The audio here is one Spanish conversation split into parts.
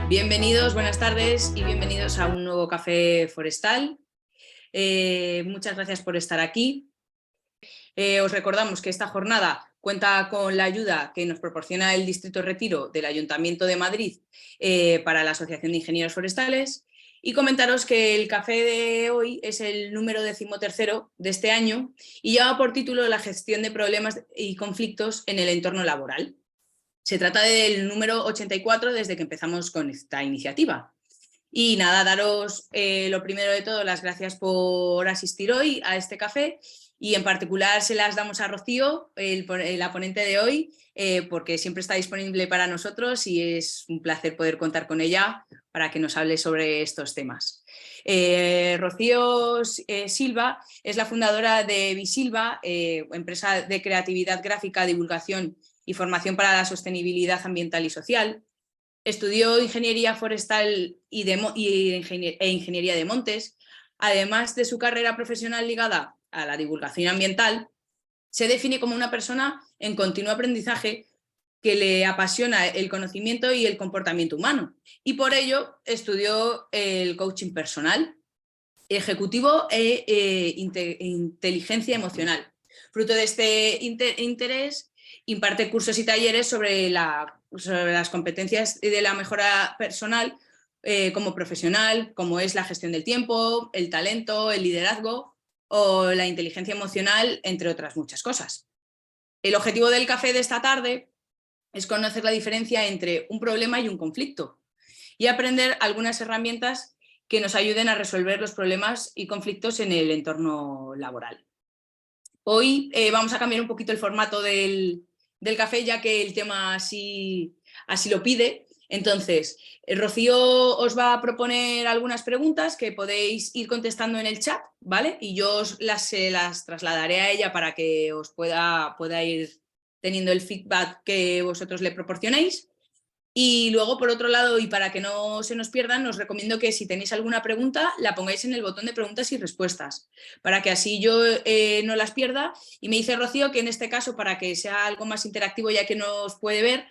Bienvenidos, buenas tardes y bienvenidos a un nuevo Café Forestal. Muchas gracias por estar aquí. Os recordamos que esta jornada cuenta con la ayuda que nos proporciona el Distrito Retiro del Ayuntamiento de Madrid para la Asociación de Ingenieros Forestales, y comentaros que el café de hoy es el número 13º de este año y lleva por título la gestión de problemas y conflictos en el entorno laboral. Se trata del número 84 desde que empezamos con esta iniciativa. Y nada, daros lo primero de todo las gracias por asistir hoy a este café, y en particular se las damos a Rocío, la ponente de hoy, porque siempre está disponible para nosotros y es un placer poder contar con ella para que nos hable sobre estos temas. Rocío Silva es la fundadora de Visilva, empresa de creatividad gráfica, divulgación y formación para la sostenibilidad ambiental y social. Estudió ingeniería forestal e ingeniería de montes. Además de su carrera profesional ligada a la divulgación ambiental, se define como una persona en continuo aprendizaje que le apasiona el conocimiento y el comportamiento humano, y por ello estudió el coaching personal, ejecutivo inteligencia emocional. Fruto de este interés, imparte cursos y talleres sobre las competencias de la mejora personal como profesional, como es la gestión del tiempo, el talento, el liderazgo o la inteligencia emocional, entre otras muchas cosas. El objetivo del café de esta tarde es conocer la diferencia entre un problema y un conflicto y aprender algunas herramientas que nos ayuden a resolver los problemas y conflictos en el entorno laboral. Hoy vamos a cambiar un poquito el formato del café, ya que el tema así lo pide. Entonces, Rocío os va a proponer algunas preguntas que podéis ir contestando en el chat, ¿vale? Y yo las trasladaré a ella para que os pueda ir teniendo el feedback que vosotros le proporcionéis. Y luego, por otro lado, y para que no se nos pierdan, os recomiendo que si tenéis alguna pregunta, la pongáis en el botón de preguntas y respuestas, para que así yo no las pierda. Y me dice Rocío que en este caso, para que sea algo más interactivo, ya que no os puede ver,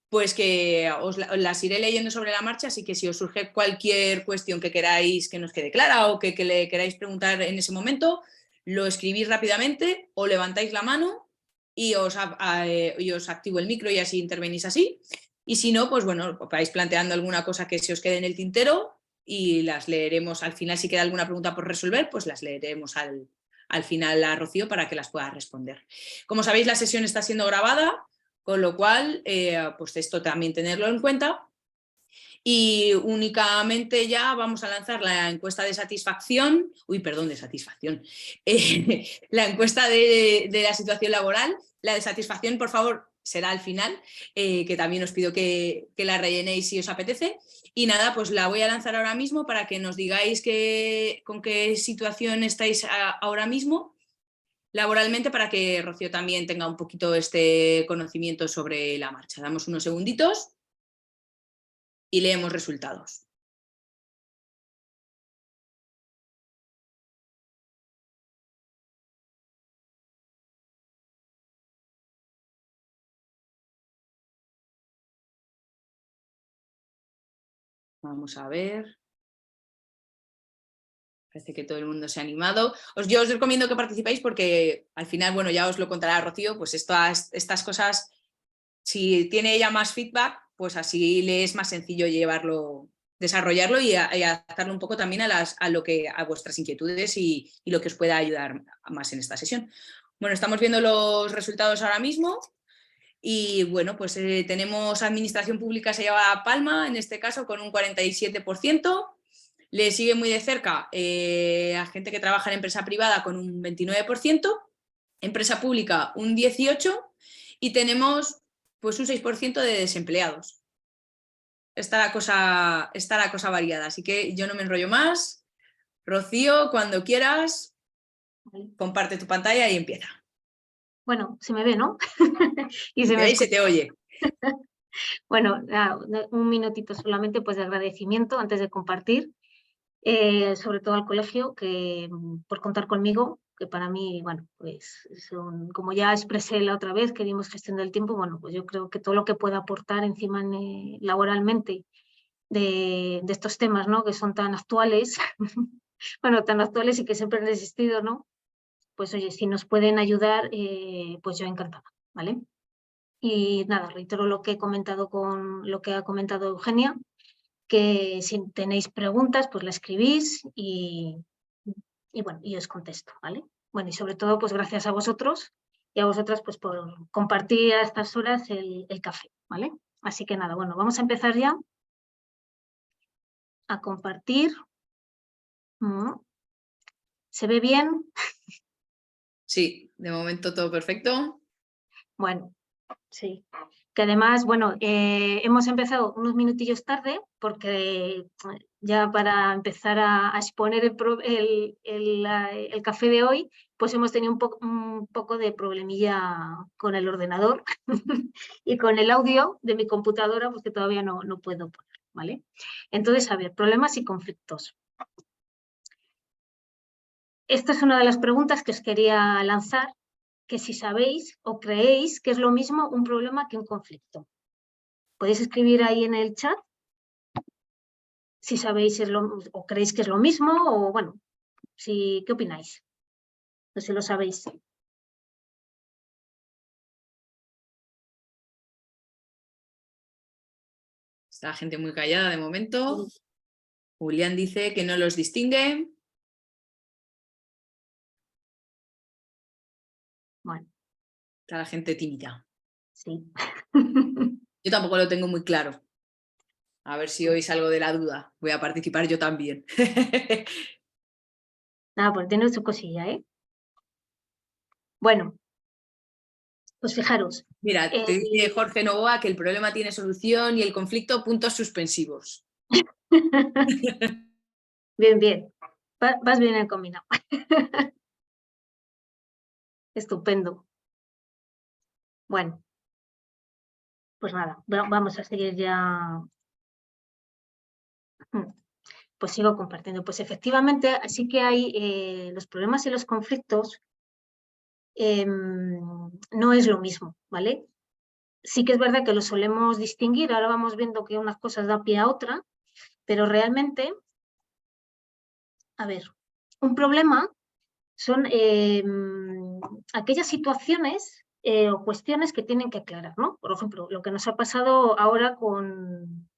pues que os las iré leyendo sobre la marcha, así que si os surge cualquier cuestión que queráis que nos quede clara o que le queráis preguntar en ese momento, lo escribís rápidamente o levantáis la mano y os activo el micro y así intervenís así. Y si no, pues bueno, vais planteando alguna cosa que se os quede en el tintero y las leeremos al final. Si queda alguna pregunta por resolver, pues las leeremos al final a Rocío para que las pueda responder. Como sabéis, la sesión está siendo grabada, con lo cual, pues esto también tenerlo en cuenta. Y únicamente ya vamos a lanzar la encuesta de satisfacción, la encuesta de la situación laboral. La de satisfacción, por favor, será al final, que también os pido que la rellenéis si os apetece. Y nada, pues la voy a lanzar ahora mismo para que nos digáis con qué situación estáis ahora mismo laboralmente, para que Rocío también tenga un poquito este conocimiento sobre la marcha. Damos unos segunditos y leemos resultados. Vamos a ver. Parece que todo el mundo se ha animado. Yo os recomiendo que participéis porque al final, bueno, ya os lo contará Rocío, pues estas cosas, si tiene ella más feedback, pues así le es más sencillo desarrollarlo y adaptarlo un poco también a vuestras inquietudes y lo que os pueda ayudar más en esta sesión. Bueno, estamos viendo los resultados ahora mismo. Y bueno, pues tenemos administración pública se lleva palma, en este caso con un 47%. Le sigue muy de cerca a gente que trabaja en empresa privada con un 29%, empresa pública un 18% y tenemos pues un 6% de desempleados. Está la cosa variada, así que yo no me enrollo más. Rocío, cuando quieras, comparte tu pantalla y empieza. Bueno, se me ve, ¿no? Y se me Y se escucha. te oye. Bueno, un minutito solamente pues de agradecimiento antes de compartir, sobre todo al colegio por contar conmigo, que para mí, bueno, pues como ya expresé la otra vez que dimos gestión del tiempo, bueno, pues yo creo que todo lo que pueda aportar encima laboralmente de estos temas, ¿no? Que son tan actuales, bueno, tan actuales y que siempre han existido, ¿no? Pues oye, si nos pueden ayudar, pues yo encantada, ¿vale? Y nada, reitero lo que he comentado lo que ha comentado Eugenia, que si tenéis preguntas, pues la escribís y bueno, y os contesto, ¿vale? Bueno, y sobre todo, pues gracias a vosotros y a vosotras, pues por compartir a estas horas el café, ¿vale? Así que nada, bueno, vamos a empezar ya a compartir. ¿Se ve bien? Sí, de momento todo perfecto. Bueno, sí. Que además, bueno, hemos empezado unos minutillos tarde porque ya para empezar a exponer el café de hoy, pues hemos tenido un poco de problemilla con el ordenador y con el audio de mi computadora, pues que todavía no puedo poner, ¿vale? Entonces, a ver, problemas y conflictos. Esta es una de las preguntas que os quería lanzar, que si sabéis o creéis que es lo mismo un problema que un conflicto. Podéis escribir ahí en el chat si sabéis o creéis que es lo mismo o bueno, ¿qué opináis? No sé si lo sabéis. Está la gente muy callada de momento. Julián dice que no los distingue. Bueno, Está la gente tímida. sí. Yo tampoco lo tengo muy claro. A ver si oís algo de la duda. Voy a participar yo también. Nada, pues tiene su cosilla, ¿eh? Bueno, pues fijaros. Mira, te dice Jorge Novoa que el problema tiene solución y el conflicto puntos suspensivos. Bien, bien. Vas bien encaminado. Estupendo. Bueno, pues nada, vamos a seguir ya. Pues sigo compartiendo. Pues efectivamente, sí que hay los problemas y los conflictos no es lo mismo, ¿vale? Sí que es verdad que lo solemos distinguir, ahora vamos viendo que unas cosas da pie a otra, pero realmente, a ver, un problema son aquellas situaciones o cuestiones que tienen que aclarar, ¿no? Por ejemplo, lo que nos ha pasado ahora con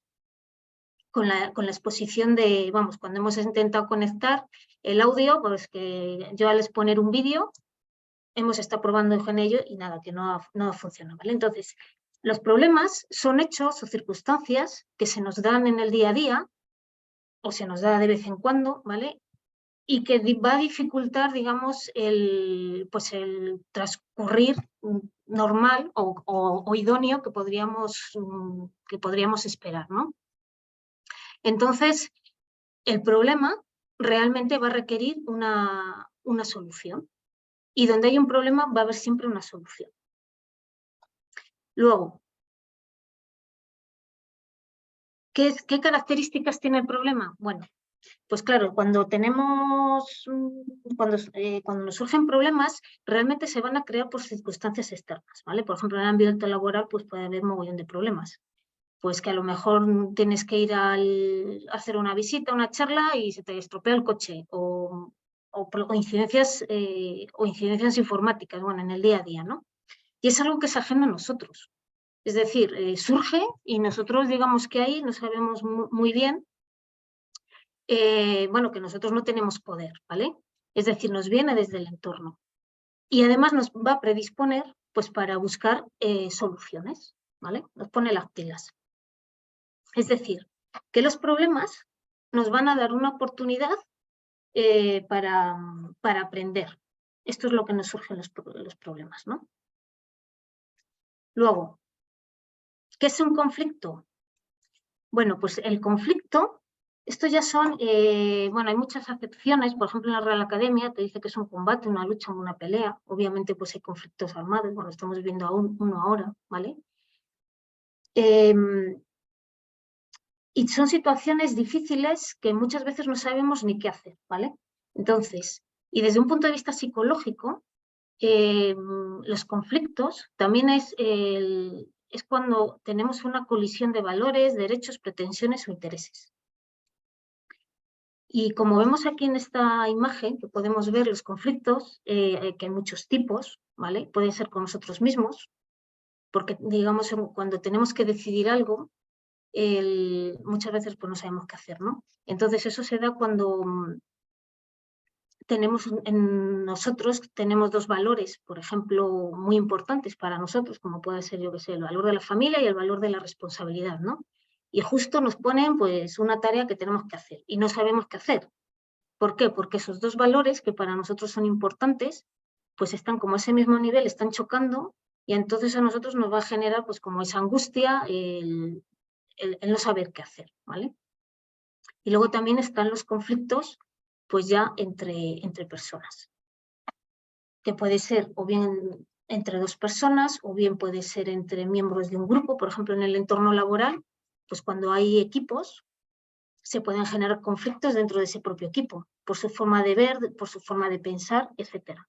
la exposición de, vamos, cuando hemos intentado conectar el audio, pues que yo al exponer un vídeo, hemos estado probando con ello y nada, que no ha funcionado, ¿vale? Entonces, los problemas son hechos o circunstancias que se nos dan en el día a día o se nos da de vez en cuando, ¿vale? Y que va a dificultar, digamos, pues el transcurrir normal o idóneo que podríamos esperar, ¿no? Entonces, el problema realmente va a requerir una solución. Y donde hay un problema va a haber siempre una solución. Luego, ¿qué características tiene el problema? Bueno, pues claro, cuando nos surgen problemas, realmente se van a crear por circunstancias externas, ¿vale? Por ejemplo, en el ámbito laboral, pues puede haber mogollón de problemas. Pues que a lo mejor tienes que ir a hacer una visita, una charla y se te estropea el coche o incidencias informáticas, bueno, en el día a día, ¿no? Y es algo que es ajeno a nosotros. Es decir, surge y nosotros digamos que ahí no sabemos muy bien, bueno, que nosotros no tenemos poder, ¿vale? Es decir, nos viene desde el entorno. Y además nos va a predisponer pues para buscar soluciones, ¿vale? Nos pone las pilas. Es decir, que los problemas nos van a dar una oportunidad para aprender. Esto es lo que nos surgen los problemas, ¿no? Luego, ¿qué es un conflicto? Bueno, pues el conflicto, esto ya son, bueno, hay muchas acepciones, por ejemplo, en la Real Academia te dice que es un combate, una lucha, una pelea. Obviamente, pues hay conflictos armados, bueno, estamos viendo uno ahora, ¿vale? Y son situaciones difíciles que muchas veces no sabemos ni qué hacer, ¿vale? Entonces, y desde un punto de vista psicológico, los conflictos también es es cuando tenemos una colisión de valores, derechos, pretensiones o intereses. Y como vemos aquí en esta imagen, que podemos ver los conflictos, que hay muchos tipos, ¿vale? Pueden ser con nosotros mismos, porque digamos cuando tenemos que decidir algo, muchas veces pues no sabemos qué hacer, ¿no? Entonces eso se da cuando nosotros tenemos dos valores, por ejemplo, muy importantes para nosotros, como puede ser, yo que sé, el valor de la familia y el valor de la responsabilidad, ¿no? Y justo nos ponen pues una tarea que tenemos que hacer y no sabemos qué hacer. ¿Por qué? Porque esos dos valores que para nosotros son importantes, pues están como a ese mismo nivel, están chocando y entonces a nosotros nos va a generar pues como esa angustia, el no saber qué hacer, ¿vale? Y luego también están los conflictos pues ya entre personas, que puede ser o bien entre dos personas o bien puede ser entre miembros de un grupo, por ejemplo en el entorno laboral, pues cuando hay equipos se pueden generar conflictos dentro de ese propio equipo, por su forma de ver, por su forma de pensar, etc.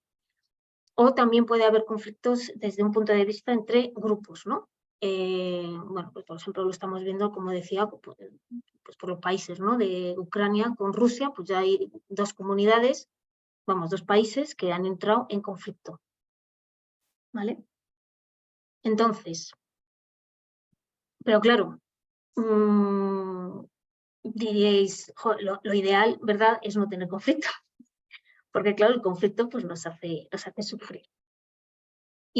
O también puede haber conflictos desde un punto de vista entre grupos, ¿no? Bueno, pues por ejemplo lo estamos viendo, como decía, pues por los países, ¿no? De Ucrania con Rusia, pues ya hay dos comunidades, vamos, dos países que han entrado en conflicto, ¿vale? Entonces, pero claro, diríais, lo ideal, ¿verdad?, es no tener conflicto, porque claro, el conflicto pues nos hace sufrir.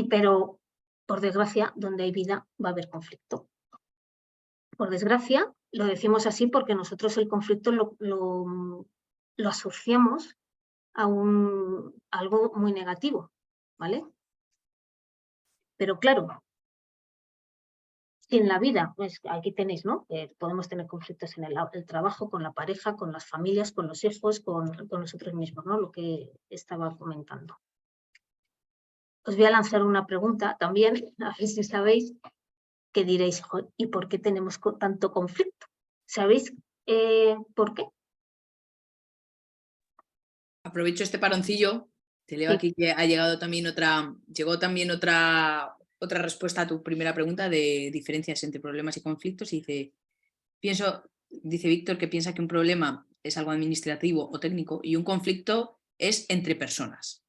Pero, por desgracia, donde hay vida va a haber conflicto. Por desgracia, lo decimos así porque nosotros el conflicto lo asociamos a algo muy negativo, ¿vale? Pero claro, si en la vida, pues aquí tenéis, ¿no? Podemos tener conflictos en el trabajo, con la pareja, con las familias, con los hijos, con nosotros mismos, ¿no? Lo que estaba comentando. Os voy a lanzar una pregunta también, a ver si sabéis, que diréis, ¿y por qué tenemos tanto conflicto? ¿Sabéis por qué? Aprovecho este paroncillo, te leo Sí. aquí que llegó también otra respuesta a tu primera pregunta de diferencias entre problemas y conflictos y dice Víctor que piensa que un problema es algo administrativo o técnico y un conflicto es entre personas.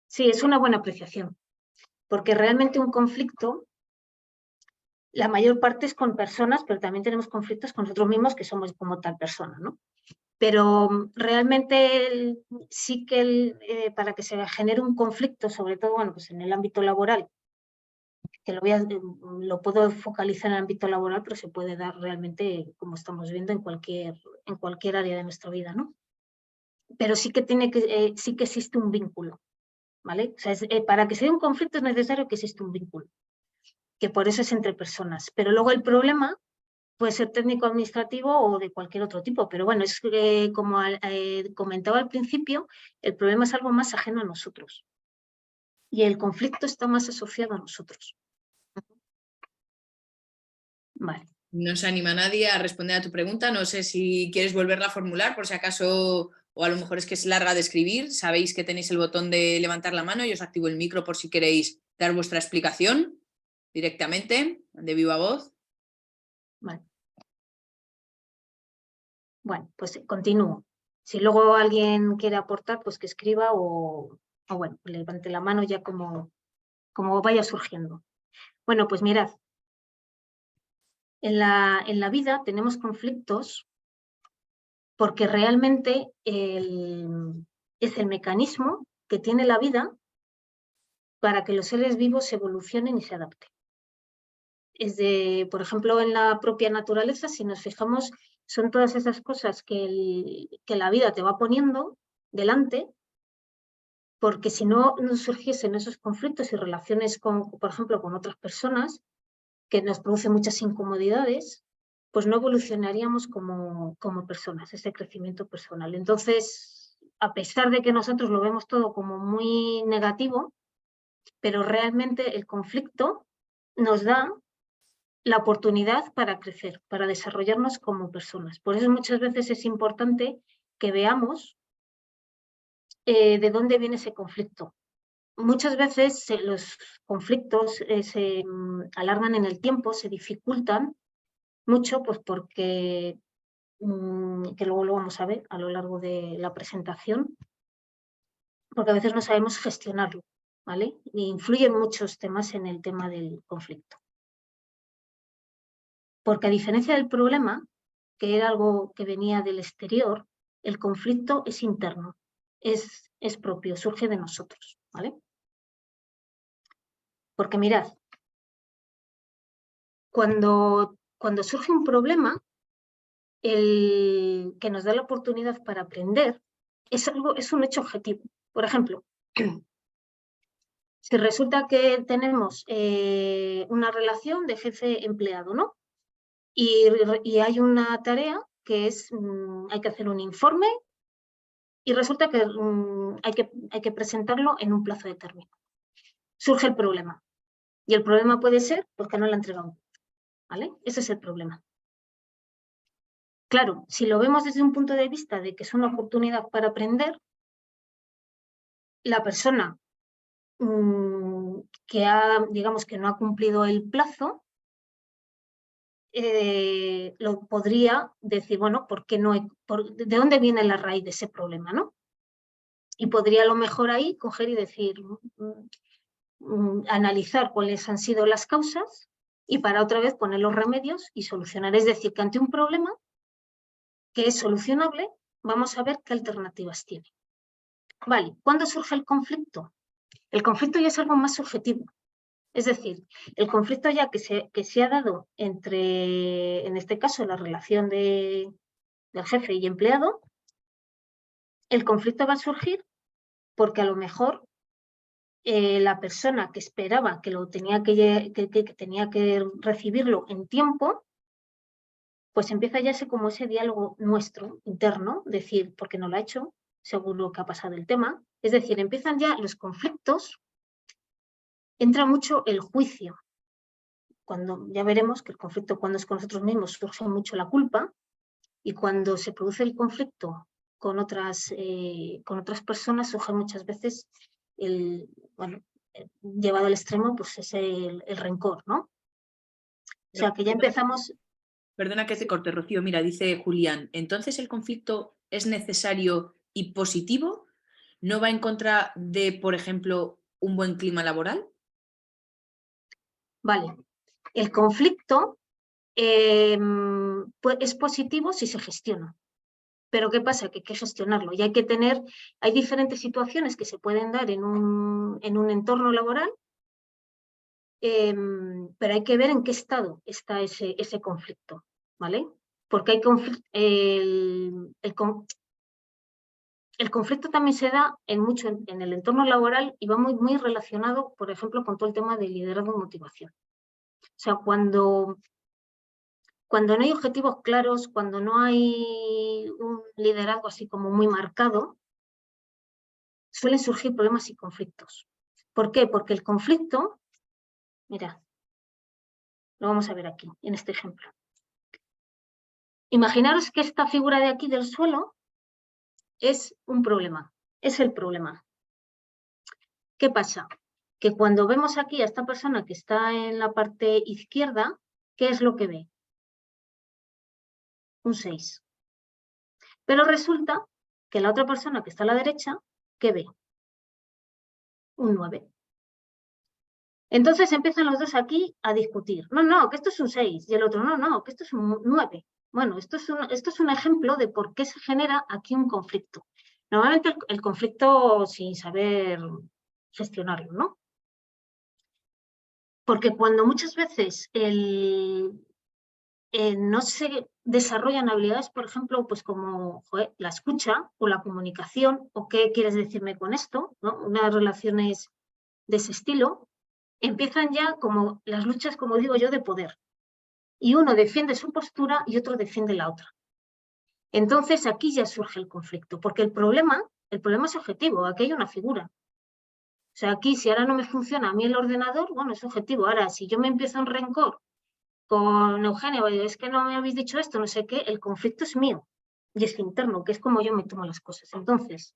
Sí, es una buena apreciación, porque realmente un conflicto, la mayor parte es con personas, pero también tenemos conflictos con nosotros mismos que somos como tal persona, ¿no? Pero realmente sí que para que se genere un conflicto, sobre todo bueno, pues en el ámbito laboral, que lo puedo focalizar en el ámbito laboral, pero se puede dar realmente, como estamos viendo, en cualquier área de nuestra vida, ¿no? Pero sí que sí que existe un vínculo, ¿vale? O sea, para que se dé un conflicto es necesario que exista un vínculo, que por eso es entre personas. Pero luego el problema puede ser técnico-administrativo o de cualquier otro tipo, pero bueno, es como comentaba al principio, el problema es algo más ajeno a nosotros y el conflicto está más asociado a nosotros. Vale. No se anima nadie a responder a tu pregunta, no sé si quieres volverla a formular por si acaso, o a lo mejor es que es larga de escribir, sabéis que tenéis el botón de levantar la mano y os activo el micro por si queréis dar vuestra explicación directamente, de viva voz. Vale. Bueno, pues continúo. Si luego alguien quiere aportar, pues que escriba o bueno, levante la mano ya como vaya surgiendo. Bueno, pues mirad, en la vida tenemos conflictos porque realmente es el mecanismo que tiene la vida para que los seres vivos evolucionen y se adapten. Por ejemplo, en la propia naturaleza, si nos fijamos, son todas esas cosas que la vida te va poniendo delante, porque si no surgiesen esos conflictos y relaciones, por ejemplo, con otras personas, que nos producen muchas incomodidades, pues no evolucionaríamos como personas, ese crecimiento personal. Entonces, a pesar de que nosotros lo vemos todo como muy negativo, pero realmente el conflicto nos da la oportunidad para crecer, para desarrollarnos como personas. Por eso muchas veces es importante que veamos de dónde viene ese conflicto. muchas veces los conflictos se alargan en el tiempo, se dificultan mucho, pues porque, que luego lo vamos a ver a lo largo de la presentación, porque a veces no sabemos gestionarlo, ¿vale? Y influyen muchos temas en el tema del conflicto. Porque a diferencia del problema, que era algo que venía del exterior, el conflicto es interno, es propio, surge de nosotros, ¿vale? Porque mirad, cuando surge un problema, el que nos da la oportunidad para aprender es un hecho objetivo. Por ejemplo, si resulta que tenemos una relación de jefe-empleado, ¿no? Y hay una tarea que es, hay que hacer un informe y resulta que hay que presentarlo en un plazo determinado. Surge el problema. Y el problema puede ser porque no lo ha entregado, ¿vale? Ese es el problema. Claro, si lo vemos desde un punto de vista de que es una oportunidad para aprender, la persona digamos que no ha cumplido el plazo, lo podría decir, bueno, ¿por qué no ¿de dónde viene la raíz de ese problema, no? Y podría a lo mejor ahí coger y decir, analizar cuáles han sido las causas y para otra vez poner los remedios y solucionar. Es decir, que ante un problema que es solucionable, vamos a ver qué alternativas tiene. Vale, ¿cuándo surge el conflicto? El conflicto ya es algo más subjetivo. Es decir, el conflicto ya que se ha dado entre, en este caso, la relación del jefe y empleado, el conflicto va a surgir porque a lo mejor la persona que esperaba que tenía que recibirlo en tiempo, pues empieza ya como ese diálogo nuestro, interno, decir, ¿por qué no lo ha hecho? Seguro que ha pasado el tema. Es decir, empiezan ya los conflictos, entra mucho el juicio. Cuando ya veremos que el conflicto cuando es con nosotros mismos surge mucho la culpa y cuando se produce el conflicto con otras personas surge muchas veces llevado al extremo, pues es el rencor, ¿no? O sea, que ya empezamos... Perdona que te corte, Rocío. Mira, dice Julián, ¿entonces el conflicto es necesario y positivo? ¿No va en contra de, por ejemplo, un buen clima laboral? Vale. El conflicto es positivo si se gestiona. Pero ¿qué pasa? Que hay que gestionarlo y hay diferentes situaciones que se pueden dar en un entorno laboral, pero hay que ver en qué estado está ese conflicto, ¿vale? Porque hay el conflicto también se da mucho en el entorno laboral y va muy, muy relacionado, por ejemplo, con todo el tema de liderazgo y motivación. O sea, cuando no hay objetivos claros, cuando no hay un liderazgo así como muy marcado, suelen surgir problemas y conflictos. ¿Por qué? Porque el conflicto, mira, lo vamos a ver aquí, en este ejemplo. Imaginaros que esta figura de aquí del suelo es un problema, es el problema. ¿Qué pasa? Que cuando vemos aquí a esta persona que está en la parte izquierda, ¿qué es lo que ve? Un 6. Pero resulta que la otra persona que está a la derecha, ¿qué ve? Un 9. Entonces empiezan los dos aquí a discutir. No, que esto es un 6. Y el otro, no, que esto es un 9. Bueno, esto es un ejemplo de por qué se genera aquí un conflicto. Normalmente el conflicto sin saber gestionarlo, ¿no? Porque cuando muchas veces no se desarrollan habilidades, por ejemplo, pues como la escucha o la comunicación, o qué quieres decirme con esto, ¿no? Unas relaciones de ese estilo, empiezan ya como las luchas, como digo yo, de poder. Y uno defiende su postura y otro defiende la otra. Entonces aquí ya surge el conflicto, porque el problema es objetivo, aquí hay una figura. O sea, aquí si ahora no me funciona a mí el ordenador, bueno, es objetivo. Ahora, si yo me empiezo en rencor con Eugenio, es que no me habéis dicho esto, no sé qué, el conflicto es mío y es interno, que es como yo me tomo las cosas. Entonces,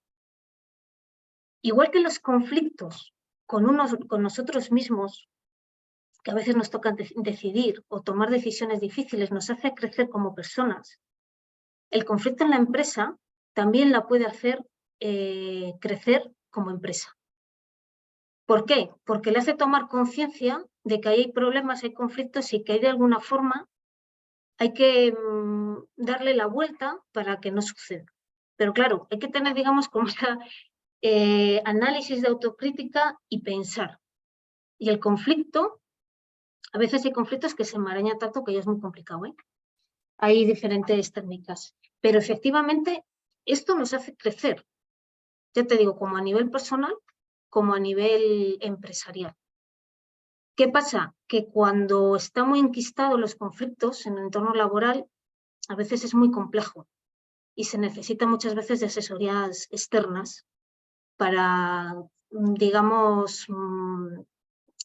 igual que los conflictos con nosotros mismos, que a veces nos toca decidir o tomar decisiones difíciles, nos hace crecer como personas, el conflicto en la empresa también la puede hacer crecer como empresa. ¿Por qué? Porque le hace tomar conciencia de que hay problemas, hay conflictos y que hay de alguna forma hay que darle la vuelta para que no suceda. Pero claro, hay que tener, digamos, como ese análisis de autocrítica y pensar. Y el conflicto, a veces hay conflictos que se enmarañan tanto que ya es muy complicado, ¿eh? Hay diferentes técnicas. Pero efectivamente, esto nos hace crecer. Ya te digo, como a nivel personal, como a nivel empresarial. ¿Qué pasa? Que cuando están muy enquistados los conflictos en el entorno laboral, a veces es muy complejo y se necesita muchas veces de asesorías externas para, digamos,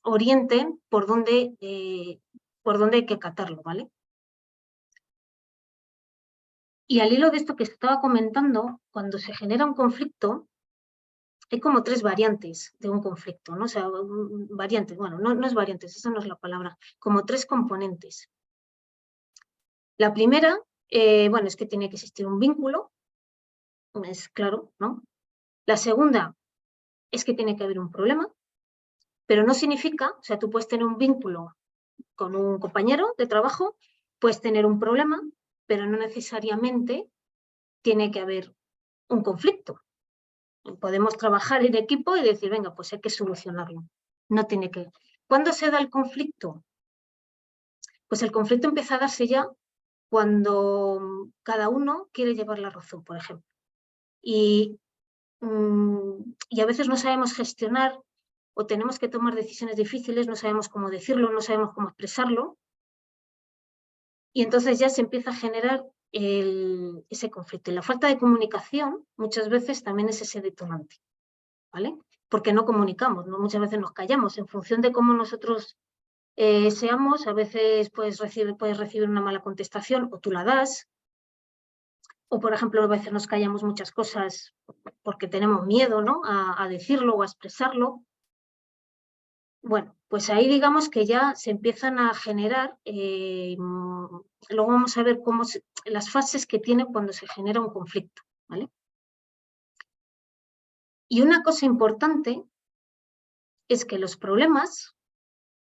orienten por dónde hay que catarlo, ¿vale? Y al hilo de esto que estaba comentando, cuando se genera un conflicto, hay como 3 variantes de un conflicto, ¿no? O sea, variantes, bueno, no es variantes, esa no es la palabra, como 3 componentes. La primera, bueno, es que tiene que existir un vínculo, es claro, ¿no? La segunda es que tiene que haber un problema, pero no significa, o sea, tú puedes tener un vínculo con un compañero de trabajo, puedes tener un problema, pero no necesariamente tiene que haber un conflicto. Podemos trabajar en equipo y decir, venga, pues hay que solucionarlo. No tiene que. ¿Cuándo se da el conflicto? Pues el conflicto empieza a darse ya cuando cada uno quiere llevar la razón, por ejemplo. Y a veces no sabemos gestionar o tenemos que tomar decisiones difíciles, no sabemos cómo decirlo, no sabemos cómo expresarlo. Y entonces ya se empieza a generar ese conflicto. Y la falta de comunicación muchas veces también es ese detonante, ¿vale? Porque no comunicamos, ¿no? Muchas veces nos callamos en función de cómo nosotros seamos. A veces puedes recibir una mala contestación o tú la das. O, por ejemplo, a veces nos callamos muchas cosas porque tenemos miedo, ¿no? a decirlo o a expresarlo. Bueno, pues ahí digamos que ya se empiezan a generar, luego vamos a ver las fases que tiene cuando se genera un conflicto, ¿vale? Y una cosa importante es que los problemas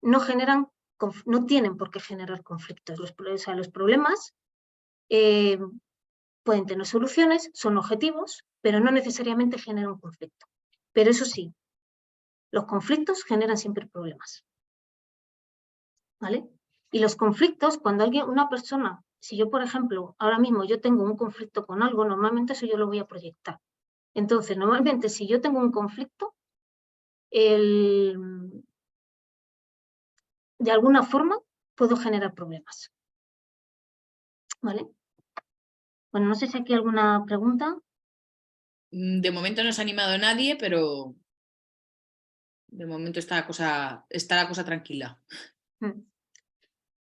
no tienen por qué generar conflictos. Los problemas pueden tener soluciones, son objetivos, pero no necesariamente generan un conflicto. Pero eso sí, los conflictos generan siempre problemas, ¿vale? Y los conflictos, cuando una persona, si yo, por ejemplo, ahora mismo yo tengo un conflicto con algo, normalmente eso yo lo voy a proyectar. Entonces, normalmente si yo tengo un conflicto, de alguna forma puedo generar problemas, ¿vale? Bueno, no sé si aquí hay alguna pregunta. De momento no se ha animado nadie, pero de momento está la cosa tranquila.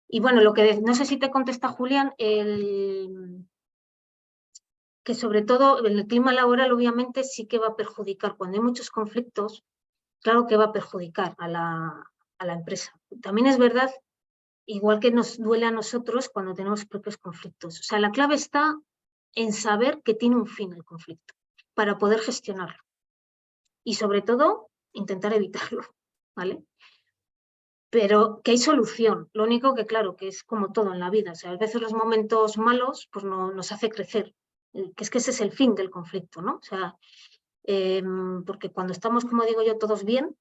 Y bueno, no sé si te contesta Julián, que sobre todo el clima laboral obviamente sí que va a perjudicar. Cuando hay muchos conflictos, claro que va a perjudicar a la empresa. También es verdad, igual que nos duele a nosotros cuando tenemos propios conflictos. O sea, la clave está en saber que tiene un fin el conflicto para poder gestionarlo. Y sobre todo, intentar evitarlo, ¿vale? Pero que hay solución. Lo único que, claro, que es como todo en la vida. O sea, a veces los momentos malos pues nos hace crecer. Que es que ese es el fin del conflicto, ¿no? O sea, porque cuando estamos, como digo yo, todos bien,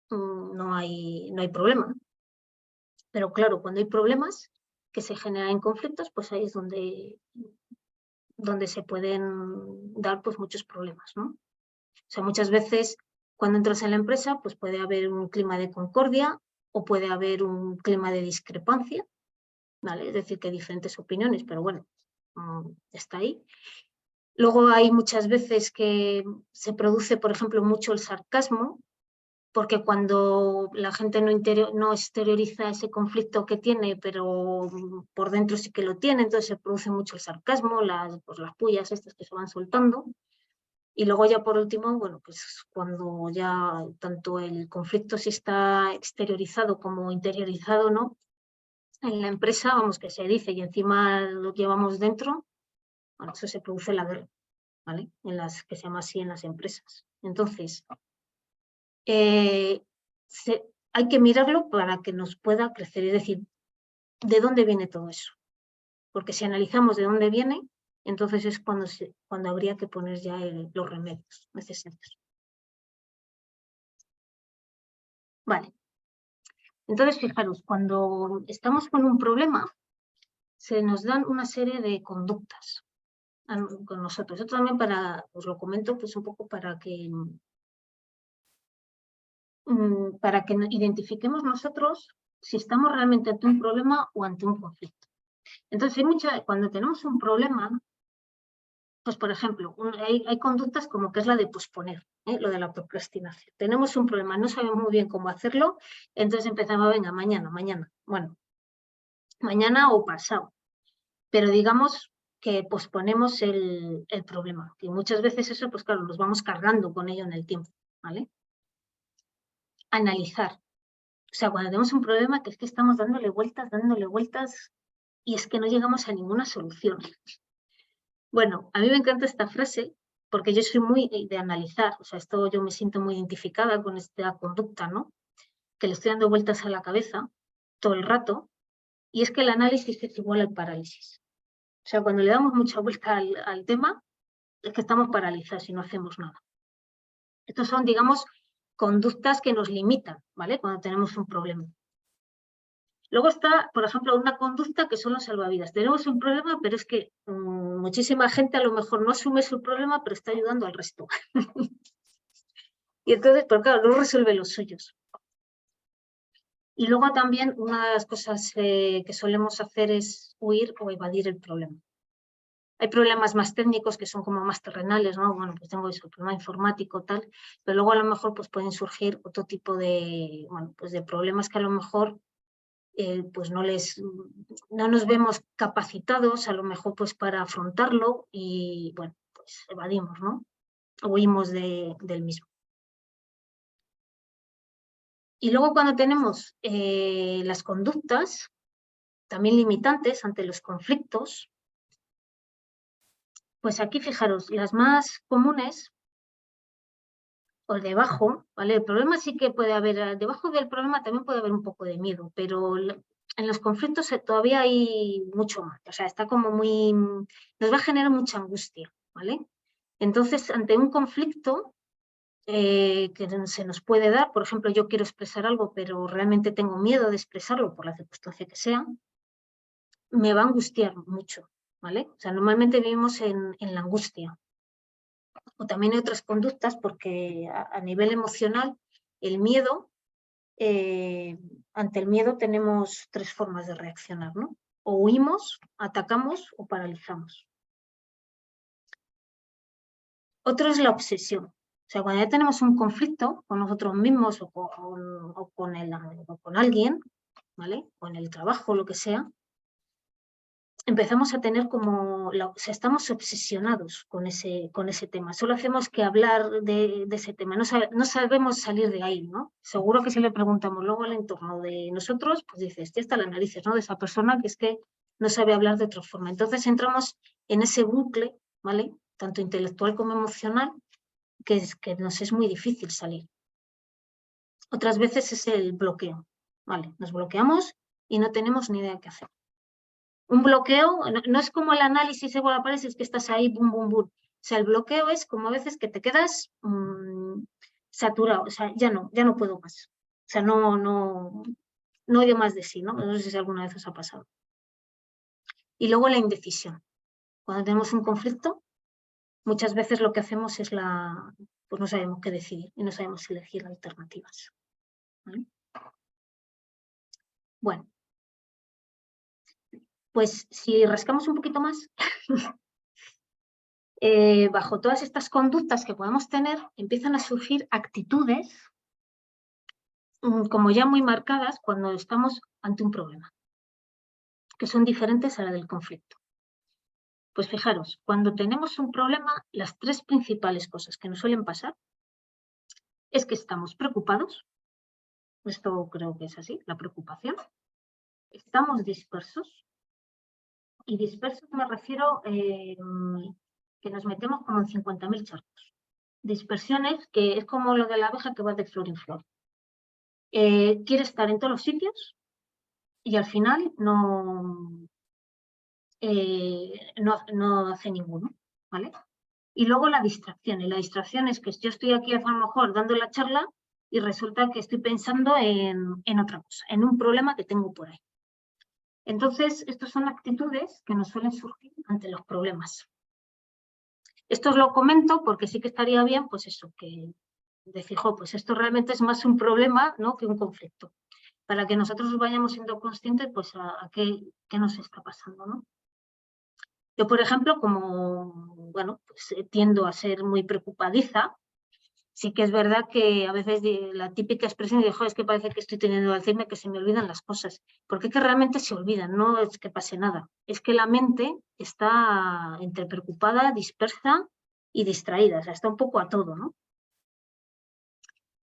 no hay problema. Pero claro, cuando hay problemas que se generan en conflictos, pues ahí es donde se pueden dar pues muchos problemas, ¿no? O sea, muchas veces cuando entras en la empresa, pues puede haber un clima de concordia o puede haber un clima de discrepancia, ¿vale? Es decir, que hay diferentes opiniones, pero bueno, está ahí. Luego hay muchas veces que se produce, por ejemplo, mucho el sarcasmo, porque cuando la gente no exterioriza ese conflicto que tiene, pero por dentro sí que lo tiene, entonces se produce mucho el sarcasmo, pues las pullas estas que se van soltando. Y luego ya por último, bueno, pues cuando ya tanto el conflicto si está exteriorizado como interiorizado, ¿no? En la empresa, vamos, que se dice y encima lo llevamos dentro, bueno, eso se produce la guerra, ¿vale? En las que se llama así en las empresas. Entonces, hay que mirarlo para que nos pueda crecer, es decir, ¿de dónde viene todo eso? Porque si analizamos de dónde viene, entonces es cuando habría que poner ya los remedios necesarios. Vale. Entonces, fijaros, cuando estamos con un problema, se nos dan una serie de conductas con nosotros. Yo también os lo comento pues un poco para que identifiquemos nosotros si estamos realmente ante un problema o ante un conflicto. Entonces, cuando tenemos un problema, pues por ejemplo, hay conductas como que es la de posponer, lo de la procrastinación. Tenemos un problema, no sabemos muy bien cómo hacerlo, entonces empezamos, venga, mañana, bueno, mañana o pasado. Pero digamos que posponemos el problema, y muchas veces eso, pues claro, nos vamos cargando con ello en el tiempo, ¿vale? Analizar. O sea, cuando tenemos un problema que es que estamos dándole vueltas, y es que no llegamos a ninguna solución. Bueno, a mí me encanta esta frase, porque yo soy muy de analizar, o sea, esto yo me siento muy identificada con esta conducta, ¿no? Que le estoy dando vueltas a la cabeza todo el rato, y es que el análisis es igual al parálisis. O sea, cuando le damos mucha vuelta al tema, es que estamos paralizados y no hacemos nada. Estos son, digamos, conductas que nos limitan, ¿vale? Cuando tenemos un problema. Luego está, por ejemplo, una conducta que son los salvavidas. Tenemos un problema, pero es que muchísima gente a lo mejor no asume su problema, pero está ayudando al resto. Y entonces, pues claro, no resuelve los suyos. Y luego también una de las cosas que solemos hacer es huir o evadir el problema. Hay problemas más técnicos que son como más terrenales, ¿no? Bueno, pues tengo eso, problema informático, tal, pero luego a lo mejor pues pueden surgir otro tipo de, bueno, pues de problemas que a lo mejor pues no nos vemos capacitados a lo mejor pues para afrontarlo y bueno, pues evadimos, ¿no? Huimos del mismo. Y luego cuando tenemos las conductas también limitantes ante los conflictos, pues aquí fijaros, las más comunes o debajo, ¿vale? El problema sí que puede haber, debajo del problema también puede haber un poco de miedo, pero en los conflictos todavía hay mucho más, o sea, está como muy, nos va a generar mucha angustia, ¿vale? Entonces, ante un conflicto que se nos puede dar, por ejemplo, yo quiero expresar algo, pero realmente tengo miedo de expresarlo por la circunstancia que sea, me va a angustiar mucho, ¿vale? O sea, normalmente vivimos en la angustia. O también hay otras conductas porque a nivel emocional, el miedo, ante el miedo tenemos tres formas de reaccionar, ¿no? O huimos, atacamos o paralizamos. Otro es la obsesión. O sea, cuando ya tenemos un conflicto con nosotros mismos o con alguien, ¿vale? O en el trabajo, lo que sea, empezamos a tener como, o sea, estamos obsesionados con ese tema. Solo hacemos que hablar de ese tema. No sabemos salir de ahí, ¿no? Seguro que si le preguntamos luego al entorno de nosotros, pues dices, ya está las narices, ¿no? De esa persona que es que no sabe hablar de otra forma. Entonces entramos en ese bucle, ¿vale? Tanto intelectual como emocional, que nos es muy difícil salir. Otras veces es el bloqueo, ¿vale? Nos bloqueamos y no tenemos ni idea qué hacer. Un bloqueo no es como el análisis de la pared, es que estás ahí, bum, bum, bum. O sea, el bloqueo es como a veces que te quedas saturado, o sea, ya no puedo más. O sea, no oye más de sí, ¿no? No sé si alguna vez os ha pasado. Y luego la indecisión. Cuando tenemos un conflicto, muchas veces lo que hacemos es pues no sabemos qué decidir y no sabemos elegir alternativas. ¿Vale? Bueno, pues si rascamos un poquito más, bajo todas estas conductas que podemos tener, empiezan a surgir actitudes como ya muy marcadas cuando estamos ante un problema, que son diferentes a la del conflicto. Pues fijaros, cuando tenemos un problema, las tres principales cosas que nos suelen pasar es que estamos preocupados, esto creo que es así, la preocupación, estamos dispersos, y dispersos me refiero que nos metemos como en 50.000 charcos. Dispersiones que es como lo de la abeja que va de flor en flor. Quiere estar en todos los sitios y al final no hace ninguno, ¿vale? Y luego la distracción. Y la distracción es que yo estoy aquí a lo mejor dando la charla y resulta que estoy pensando en otra cosa, en un problema que tengo por ahí. Entonces, estas son actitudes que nos suelen surgir ante los problemas. Esto os lo comento porque sí que estaría bien, pues eso, que decir, pues esto realmente es más un problema, ¿no?, que un conflicto, para que nosotros vayamos siendo conscientes pues a qué nos está pasando, ¿no? Yo, por ejemplo, como, bueno, pues tiendo a ser muy preocupadiza, sí que es verdad que a veces la típica expresión de, es que parece que estoy teniendo Alzheimer, que se me olvidan las cosas. Porque es que realmente se olvidan, no es que pase nada. Es que la mente está entre preocupada, dispersa y distraída, o sea, está un poco a todo, ¿no?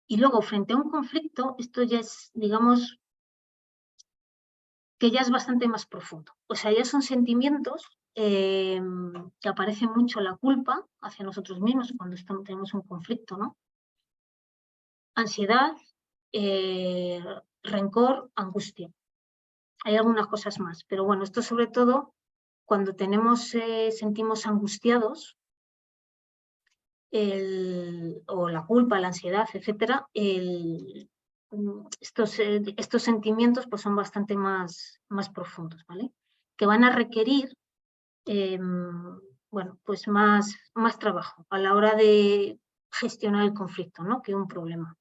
Y luego, frente a un conflicto, esto ya es, digamos, que ya es bastante más profundo. O sea, ya son sentimientos que aparece mucho la culpa hacia nosotros mismos cuando tenemos un conflicto, ¿no? Ansiedad, rencor, angustia. Hay algunas cosas más, pero bueno, esto sobre todo cuando sentimos angustiados, o la culpa, la ansiedad, etcétera, estos sentimientos pues son bastante más profundos, ¿vale? Que van a requerir bueno, pues más trabajo a la hora de gestionar el conflicto, ¿no?, que un problema.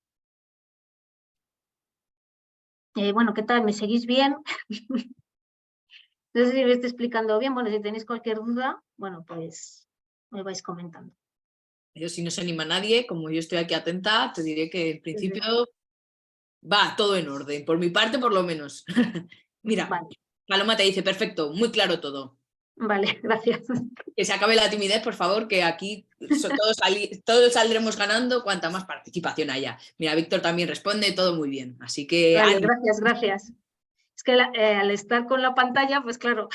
Bueno, ¿qué tal? ¿Me seguís bien? No sé si me estoy explicando bien. Bueno, si tenéis cualquier duda, bueno, pues me vais comentando. Yo, si no se anima nadie, como yo estoy aquí atenta, te diré que en principio Sí. va todo en orden, por mi parte por lo menos. Mira, Vale, Paloma te dice, perfecto, muy claro todo. vale, gracias. Que se acabe la timidez, por favor, que aquí todos saldremos ganando cuanta más participación haya. Mira, Víctor también responde, todo muy bien. Así que Vale, ánimo. gracias. Es que al estar con la pantalla, pues claro.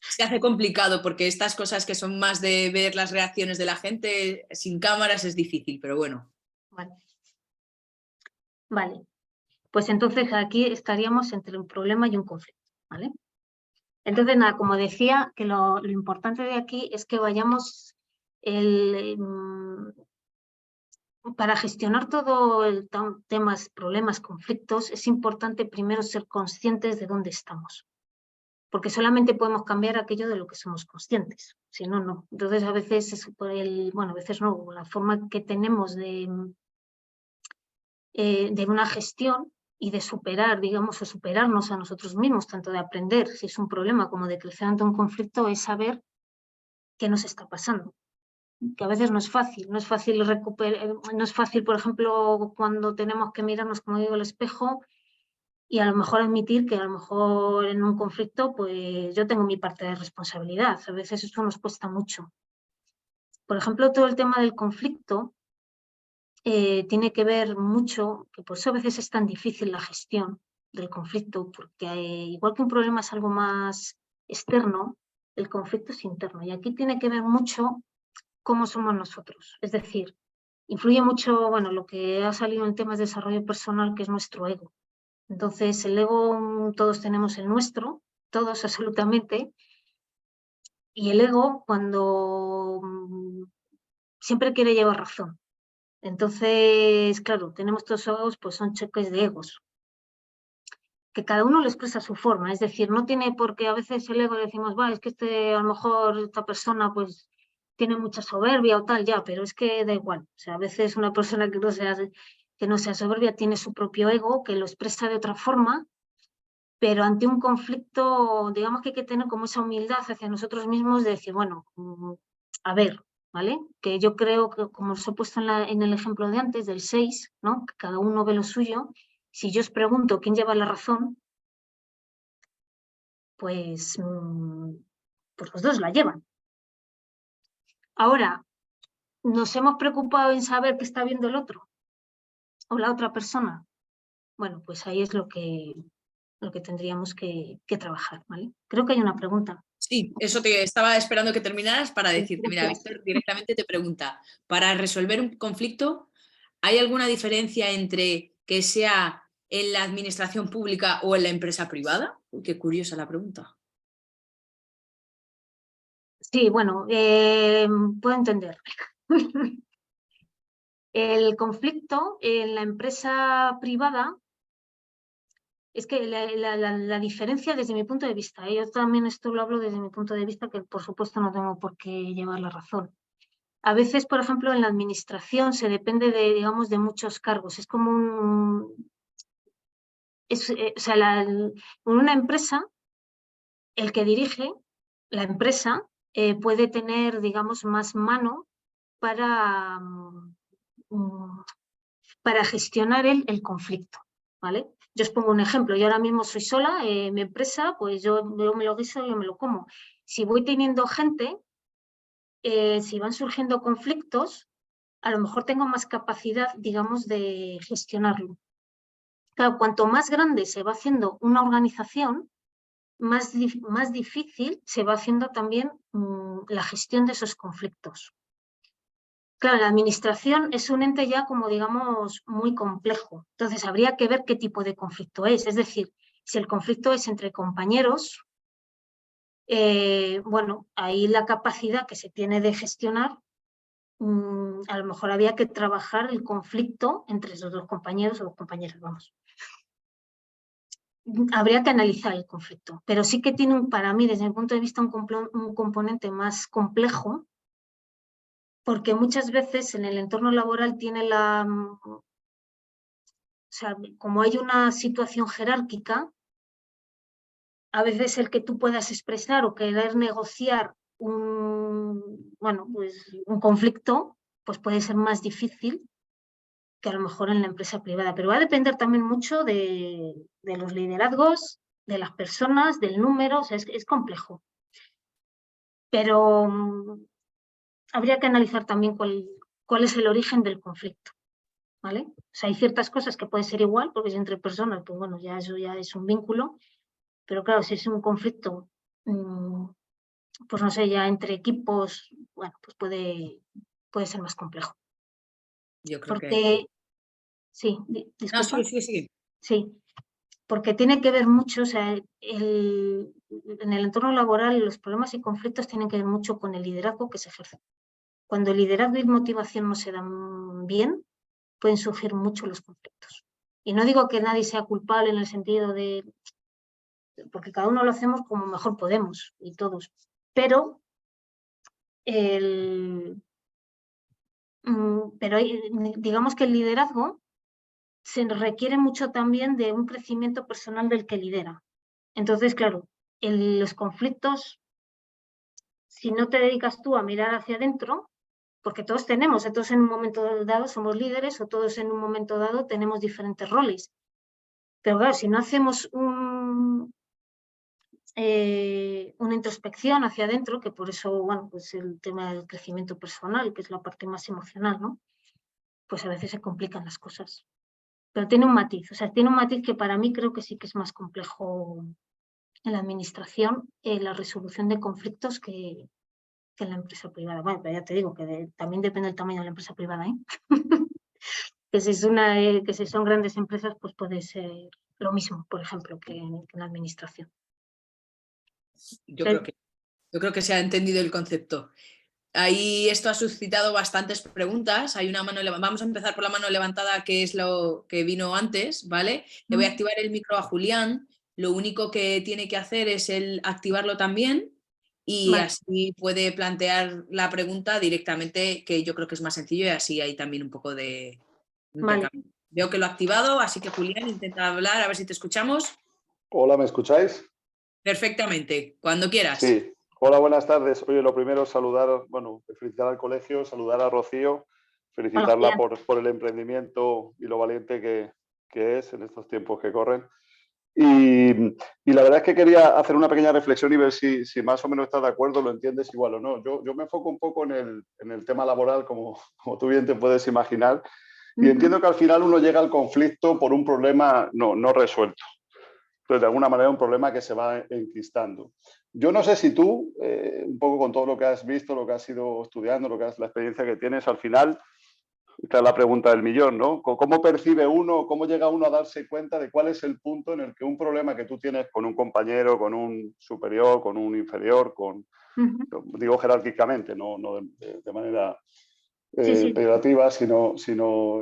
Se hace complicado porque estas cosas que son más de ver las reacciones de la gente sin cámaras es difícil, pero bueno. Vale. Pues entonces aquí estaríamos entre un problema y un conflicto, ¿vale? Entonces, nada, como decía, que lo importante de aquí es que vayamos para gestionar todo el temas, problemas, conflictos, es importante primero ser conscientes de dónde estamos. Porque solamente podemos cambiar aquello de lo que somos conscientes, si no, no. Entonces, a veces es por bueno, a veces no, la forma que tenemos de una gestión y de superar, digamos, o superarnos a nosotros mismos, tanto de aprender si es un problema como de crecer ante un conflicto, es saber qué nos está pasando. Que a veces no es fácil, no es fácil recuperar, no es fácil, por ejemplo, cuando tenemos que mirarnos, como digo, al espejo y a lo mejor admitir que a lo mejor en un conflicto pues yo tengo mi parte de responsabilidad. A veces eso nos cuesta mucho. Por ejemplo, todo el tema del conflicto tiene que ver mucho, que por eso a veces es tan difícil la gestión del conflicto, porque igual que un problema es algo más externo, el conflicto es interno. Y aquí tiene que ver mucho cómo somos nosotros. Es decir, influye mucho, bueno, lo que ha salido en temas de desarrollo personal, que es nuestro ego. Entonces, el ego, todos tenemos el nuestro, todos absolutamente, y el ego cuando siempre quiere llevar razón. Entonces, claro, tenemos estos egos, pues son choques de egos, que cada uno lo expresa a su forma, es decir, no tiene por qué, a veces el ego decimos, va, es que a lo mejor esta persona pues tiene mucha soberbia o tal, ya, pero es que da igual, o sea, a veces una persona que no sea soberbia tiene su propio ego, que lo expresa de otra forma, pero ante un conflicto, digamos que hay que tener como esa humildad hacia nosotros mismos de decir, bueno, a ver, ¿vale? Que yo creo que, como os he puesto en el ejemplo de antes, del 6, ¿no?, que cada uno ve lo suyo. Si yo os pregunto quién lleva la razón, pues pues los dos la llevan. Ahora, ¿nos hemos preocupado en saber qué está viendo el otro o la otra persona? Bueno, pues ahí es lo que tendríamos que trabajar, ¿vale? Creo que hay una pregunta. Sí, eso te estaba esperando que terminaras para Sí, decirte. Mira, gracias. Víctor directamente te pregunta, para resolver un conflicto, ¿hay alguna diferencia entre que sea en la administración pública o en la empresa privada? Uy, qué curiosa la pregunta. Sí, bueno, puedo entender. El conflicto en la empresa privada es que la diferencia desde mi punto de vista, yo también esto lo hablo desde mi punto de vista, que por supuesto no tengo por qué llevar la razón. A veces, por ejemplo, en la administración se depende de, digamos, de muchos cargos. Es como o sea, en una empresa, el que dirige la empresa puede tener, digamos, más mano para, para gestionar el conflicto, ¿vale? Yo os pongo un ejemplo, yo ahora mismo soy sola, mi empresa, pues yo me lo guiso, yo me lo como. Si voy teniendo gente, si van surgiendo conflictos, a lo mejor tengo más capacidad, digamos, de gestionarlo. Claro, cuanto más grande se va haciendo una organización, más difícil se va haciendo también la gestión de esos conflictos. Claro, la administración es un ente ya como digamos muy complejo. Entonces habría que ver qué tipo de conflicto es. Es decir, si el conflicto es entre compañeros, bueno, ahí la capacidad que se tiene de gestionar, a lo mejor había que trabajar el conflicto entre esos dos compañeros o dos compañeras, vamos. Habría que analizar el conflicto, pero sí que tiene para mí, desde mi punto de vista, un componente más complejo, porque muchas veces en el entorno laboral tiene o sea, como hay una situación jerárquica, a veces el que tú puedas expresar o querer negociar bueno, pues un conflicto, pues puede ser más difícil que a lo mejor en la empresa privada. Pero va a depender también mucho de los liderazgos, de las personas, del número, o sea, es complejo. Pero habría que analizar también cuál es el origen del conflicto, ¿vale? O sea, hay ciertas cosas que pueden ser igual, porque es entre personas, pues bueno, ya eso ya es un vínculo, pero claro, si es un conflicto, pues no sé, ya entre equipos, bueno, pues puede ser más complejo. Yo creo que... Porque, sí, No, disculpa, sí, sí, sí. sí, porque tiene que ver mucho, o sea, en el entorno laboral los problemas y conflictos tienen que ver mucho con el liderazgo que se ejerce. Cuando el liderazgo y motivación no se dan bien, pueden surgir mucho los conflictos. Y no digo que nadie sea culpable en el sentido de, porque cada uno lo hacemos como mejor podemos, y todos, pero digamos que el liderazgo se requiere mucho también de un crecimiento personal del que lidera. Entonces, claro, los conflictos, si no te dedicas tú a mirar hacia adentro, porque todos todos en un momento dado somos líderes o todos en un momento dado tenemos diferentes roles. Pero claro, si no hacemos una introspección hacia adentro, que por eso, bueno, pues el tema del crecimiento personal, que es la parte más emocional, ¿no? Pues a veces se complican las cosas. Pero tiene un matiz, o sea, tiene un matiz que para mí creo que sí que es más complejo en la administración, la resolución de conflictos que en la empresa privada. Bueno, pero ya te digo que también depende del tamaño de la empresa privada, ¿eh? Que que si son grandes empresas, pues puede ser lo mismo, por ejemplo, que en la administración. Yo creo que, yo creo que se ha entendido el concepto. Ahí esto ha suscitado bastantes preguntas. Hay una mano, vamos a empezar por la mano levantada, que es lo que vino antes, ¿vale? Le voy a activar el micro a Julián. Lo único que tiene que hacer es el activarlo también y Vale, así puede plantear la pregunta directamente, que yo creo que es más sencillo y así hay también un poco de vale. intercambio. Veo que lo ha activado, así que Julián, intenta hablar, a ver si te escuchamos. Hola, ¿me escucháis? Perfectamente, cuando quieras. Sí. Hola, buenas tardes. Oye, lo primero es saludar, bueno, felicitar al colegio, saludar a Rocío, Hola, felicitarla Julián. por el emprendimiento y lo valiente que es en estos tiempos que corren. Y la verdad es que quería hacer una pequeña reflexión y ver si más o menos estás de acuerdo, lo entiendes igual o no. Yo me enfoco un poco en el tema laboral, como tú bien te puedes imaginar, y entiendo que al final uno llega al conflicto por un problema no resuelto. Entonces, de alguna manera, un problema que se va enquistando. Yo no sé si tú, un poco con todo lo que has visto, lo que has ido estudiando, la experiencia que tienes, al final, esta es la pregunta del millón, ¿no? ¿Cómo percibe uno, cómo llega uno a darse cuenta de cuál es el punto en el que un problema que tú tienes con un compañero, con un superior, con un inferior, digo jerárquicamente, no de manera Sí. peyorativa, sino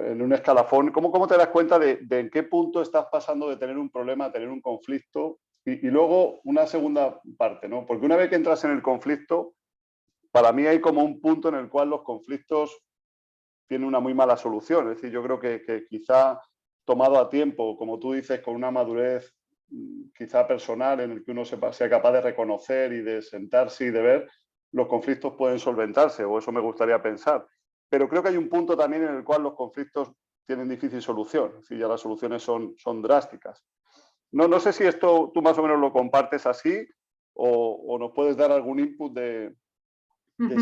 en un escalafón, ¿cómo te das cuenta de en qué punto estás pasando de tener un problema a tener un conflicto? Y luego una segunda parte, ¿no? Porque una vez que entras en el conflicto, para mí hay como un punto en el cual los conflictos tiene una muy mala solución. Es decir, yo creo que quizá tomado a tiempo, como tú dices, con una madurez quizá personal en el que uno sea capaz de reconocer y de sentarse y de ver, los conflictos pueden solventarse, o eso me gustaría pensar. Pero creo que hay un punto también en el cual los conflictos tienen difícil solución, es decir, ya las soluciones son drásticas. No sé si esto tú más o menos lo compartes así o nos puedes dar algún input de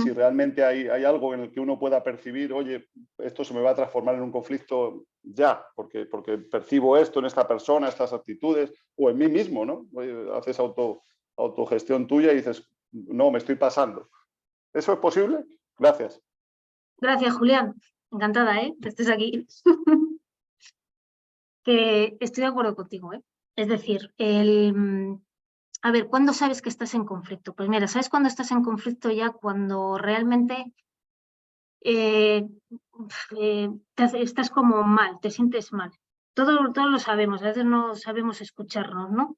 si realmente hay algo en el que uno pueda percibir, oye, esto se me va a transformar en un conflicto ya, porque percibo esto en esta persona, estas actitudes, o en mí mismo, ¿no? Oye, haces autogestión tuya y dices, no, me estoy pasando. ¿Eso es posible? Gracias. Gracias, Julián. Encantada, que estés aquí. Que estoy de acuerdo contigo, Es decir, a ver, ¿cuándo sabes que estás en conflicto? Pues mira, ¿sabes cuándo estás en conflicto? Ya cuando realmente estás como mal, te sientes mal. Todos lo sabemos, a veces no sabemos escucharnos, ¿no?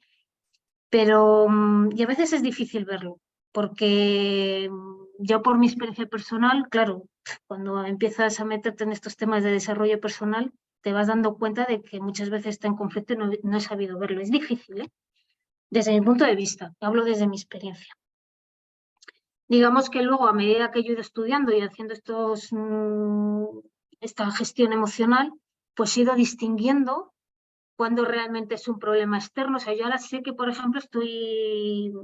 Pero y a veces es difícil verlo, porque yo por mi experiencia personal, claro, cuando empiezas a meterte en estos temas de desarrollo personal, te vas dando cuenta de que muchas veces está en conflicto y no he sabido verlo. Es difícil, desde mi punto de vista, hablo desde mi experiencia. Digamos que luego, a medida que yo he ido estudiando y haciendo esta gestión emocional, pues he ido distinguiendo cuando realmente es un problema externo. O sea, yo ahora sé que, por ejemplo,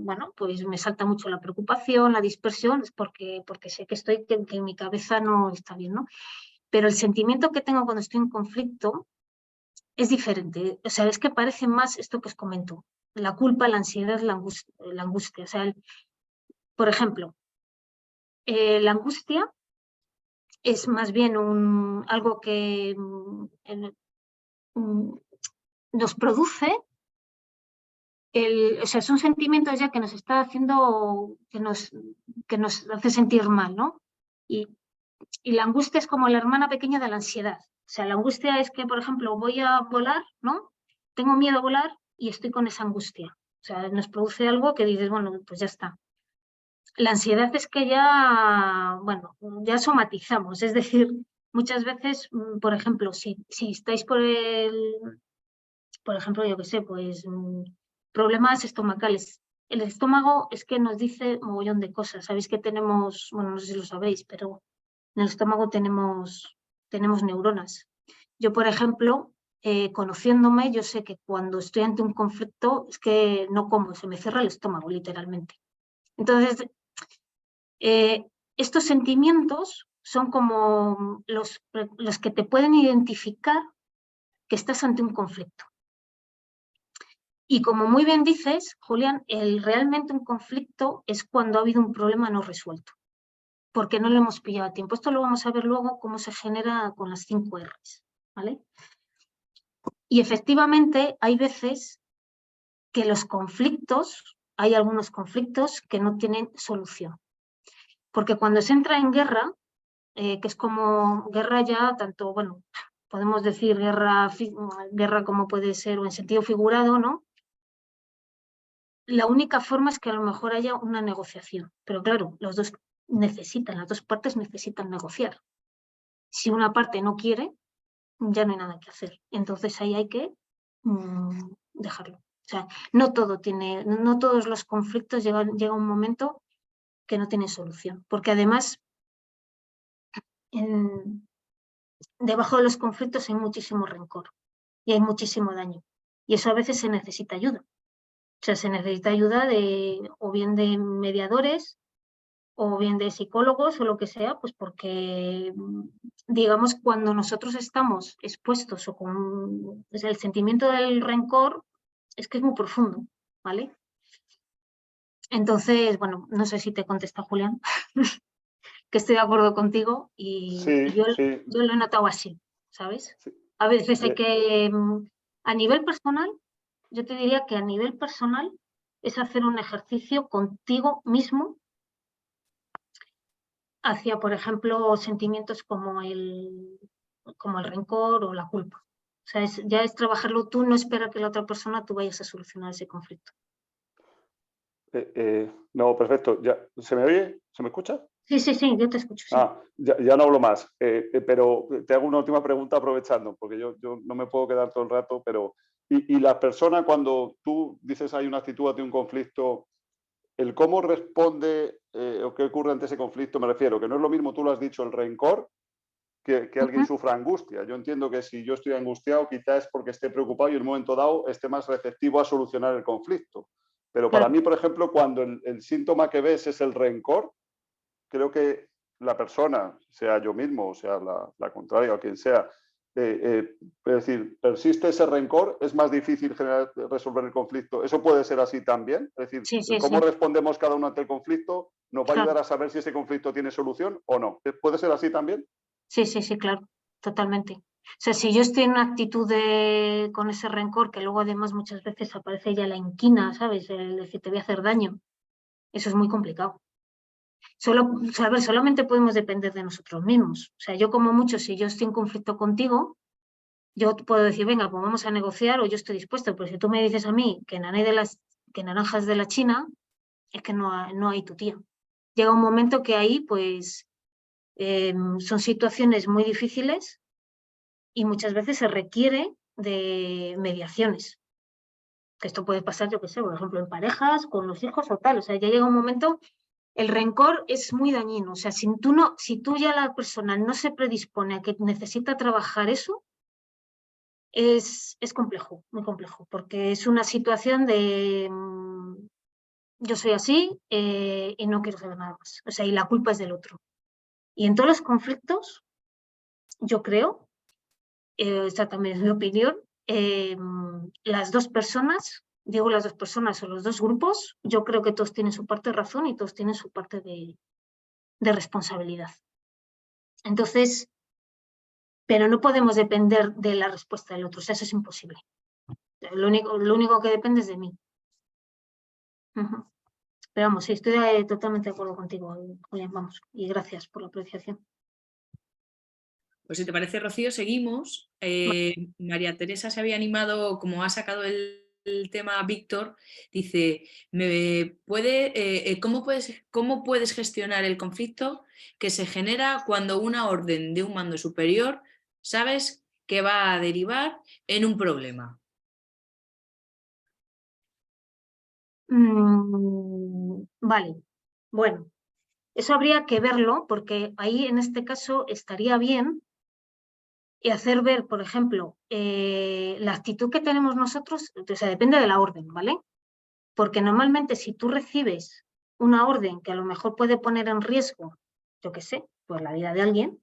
bueno, pues me salta mucho la preocupación, la dispersión, es porque sé que mi cabeza no está bien, ¿no? Pero el sentimiento que tengo cuando estoy en conflicto es diferente. O sea, es que parece más esto que os comento, la culpa, la ansiedad, la angustia. O sea, por ejemplo, la angustia es más bien algo que nos produce, o sea, son sentimientos ya que nos está haciendo, que nos hace sentir mal, ¿no? Y la angustia es como la hermana pequeña de la ansiedad. O sea, la angustia es que, por ejemplo, voy a volar, ¿no? Tengo miedo a volar y estoy con esa angustia. O sea, nos produce algo que dices, bueno, pues ya está. La ansiedad es que ya, bueno, ya somatizamos, es decir, muchas veces, por ejemplo, si estáis por ejemplo, yo qué sé, pues problemas estomacales. El estómago es que nos dice un mogollón de cosas. Sabéis que tenemos, bueno, no sé si lo sabéis, pero en el estómago tenemos neuronas. Yo, por ejemplo, conociéndome, yo sé que cuando estoy ante un conflicto es que no como, se me cierra el estómago, literalmente. Entonces, estos sentimientos son como los que te pueden identificar que estás ante un conflicto. Y como muy bien dices, Julián, realmente un conflicto es cuando ha habido un problema no resuelto, porque no lo hemos pillado a tiempo. Esto lo vamos a ver luego cómo se genera con las 5 R's, ¿vale? Y efectivamente hay veces que hay algunos conflictos que no tienen solución. Porque cuando se entra en guerra, que es como guerra ya, tanto, bueno, podemos decir guerra como puede ser o en sentido figurado, ¿no? La única forma es que a lo mejor haya una negociación, pero claro, las dos partes necesitan negociar. Si una parte no quiere, ya no hay nada que hacer. Entonces ahí hay que dejarlo. O sea, no todos los conflictos llega un momento que no tienen solución, porque además debajo de los conflictos hay muchísimo rencor y hay muchísimo daño. Y eso a veces se necesita ayuda. O sea, se necesita ayuda o bien de mediadores, o bien de psicólogos o lo que sea, pues porque, digamos, cuando nosotros estamos expuestos o con el sentimiento del rencor, es que es muy profundo, ¿vale? Entonces, bueno, no sé si te contesta Julián, que estoy de acuerdo contigo y Sí, yo sí. lo he notado así, ¿sabes? Sí. A veces hay que, a nivel personal, yo te diría que a nivel personal es hacer un ejercicio contigo mismo hacia, por ejemplo, sentimientos como el rencor o la culpa. O sea, ya es trabajarlo tú, no esperar que la otra persona tú vayas a solucionar ese conflicto. No, perfecto. ¿Se me oye? ¿Se me escucha? Sí, sí, sí, yo te escucho, sí. Ya no hablo más, pero te hago una última pregunta aprovechando, porque yo no me puedo quedar todo el rato, pero y la persona cuando tú dices hay una actitud ante un conflicto, el cómo responde o qué ocurre ante ese conflicto, me refiero, que no es lo mismo, tú lo has dicho, el rencor, que alguien sufra angustia. Yo entiendo que si yo estoy angustiado, quizás es porque esté preocupado y en un momento dado esté más receptivo a solucionar el conflicto. Pero para mí, por ejemplo, cuando el síntoma que ves es el rencor, creo que la persona, sea yo mismo, o sea la contraria o quien sea, es decir, persiste ese rencor, es más difícil resolver el conflicto. ¿Eso puede ser así también? Es decir, Sí, sí, cómo sí. respondemos cada uno ante el conflicto nos va a ayudar a saber si ese conflicto tiene solución o no. ¿Puede ser así también? Sí, sí, sí, claro, totalmente. O sea, si yo estoy en una actitud con ese rencor, que luego además muchas veces aparece ya la inquina, ¿sabes? El decir te voy a hacer daño, eso es muy complicado. Solamente podemos depender de nosotros mismos. O sea, yo como mucho, si yo estoy en conflicto contigo, yo puedo decir, venga, pues vamos a negociar o yo estoy dispuesto, pero si tú me dices a mí que naranjas de la China, es que no hay tu tía. Llega un momento que ahí, pues, son situaciones muy difíciles y muchas veces se requiere de mediaciones. Que esto puede pasar, yo qué sé, por ejemplo, en parejas, con los hijos o tal. O sea, ya llega un momento, el rencor es muy dañino. O sea, si tú ya la persona no se predispone a que necesita trabajar eso, es complejo, muy complejo, porque es una situación de yo soy así y no quiero saber nada más. O sea, y la culpa es del otro. Y en todos los conflictos, yo creo, esta también es mi opinión, las dos personas, digo las dos personas o los dos grupos, yo creo que todos tienen su parte de razón y todos tienen su parte de responsabilidad. Entonces, pero no podemos depender de la respuesta del otro, o sea, eso es imposible. Lo único que depende es de mí. Pero vamos, sí, estoy totalmente de acuerdo contigo, Julián, vamos, y gracias por la apreciación. Pues si te parece, Rocío, seguimos. María Teresa se había animado, como ha sacado el tema Víctor, dice, ¿cómo puedes gestionar el conflicto que se genera cuando una orden de un mando superior sabes que va a derivar en un problema? Vale, bueno, eso habría que verlo porque ahí en este caso estaría bien y hacer ver, por ejemplo, la actitud que tenemos nosotros, o sea, depende de la orden, ¿vale? Porque normalmente si tú recibes una orden que a lo mejor puede poner en riesgo, yo qué sé, pues la vida de alguien,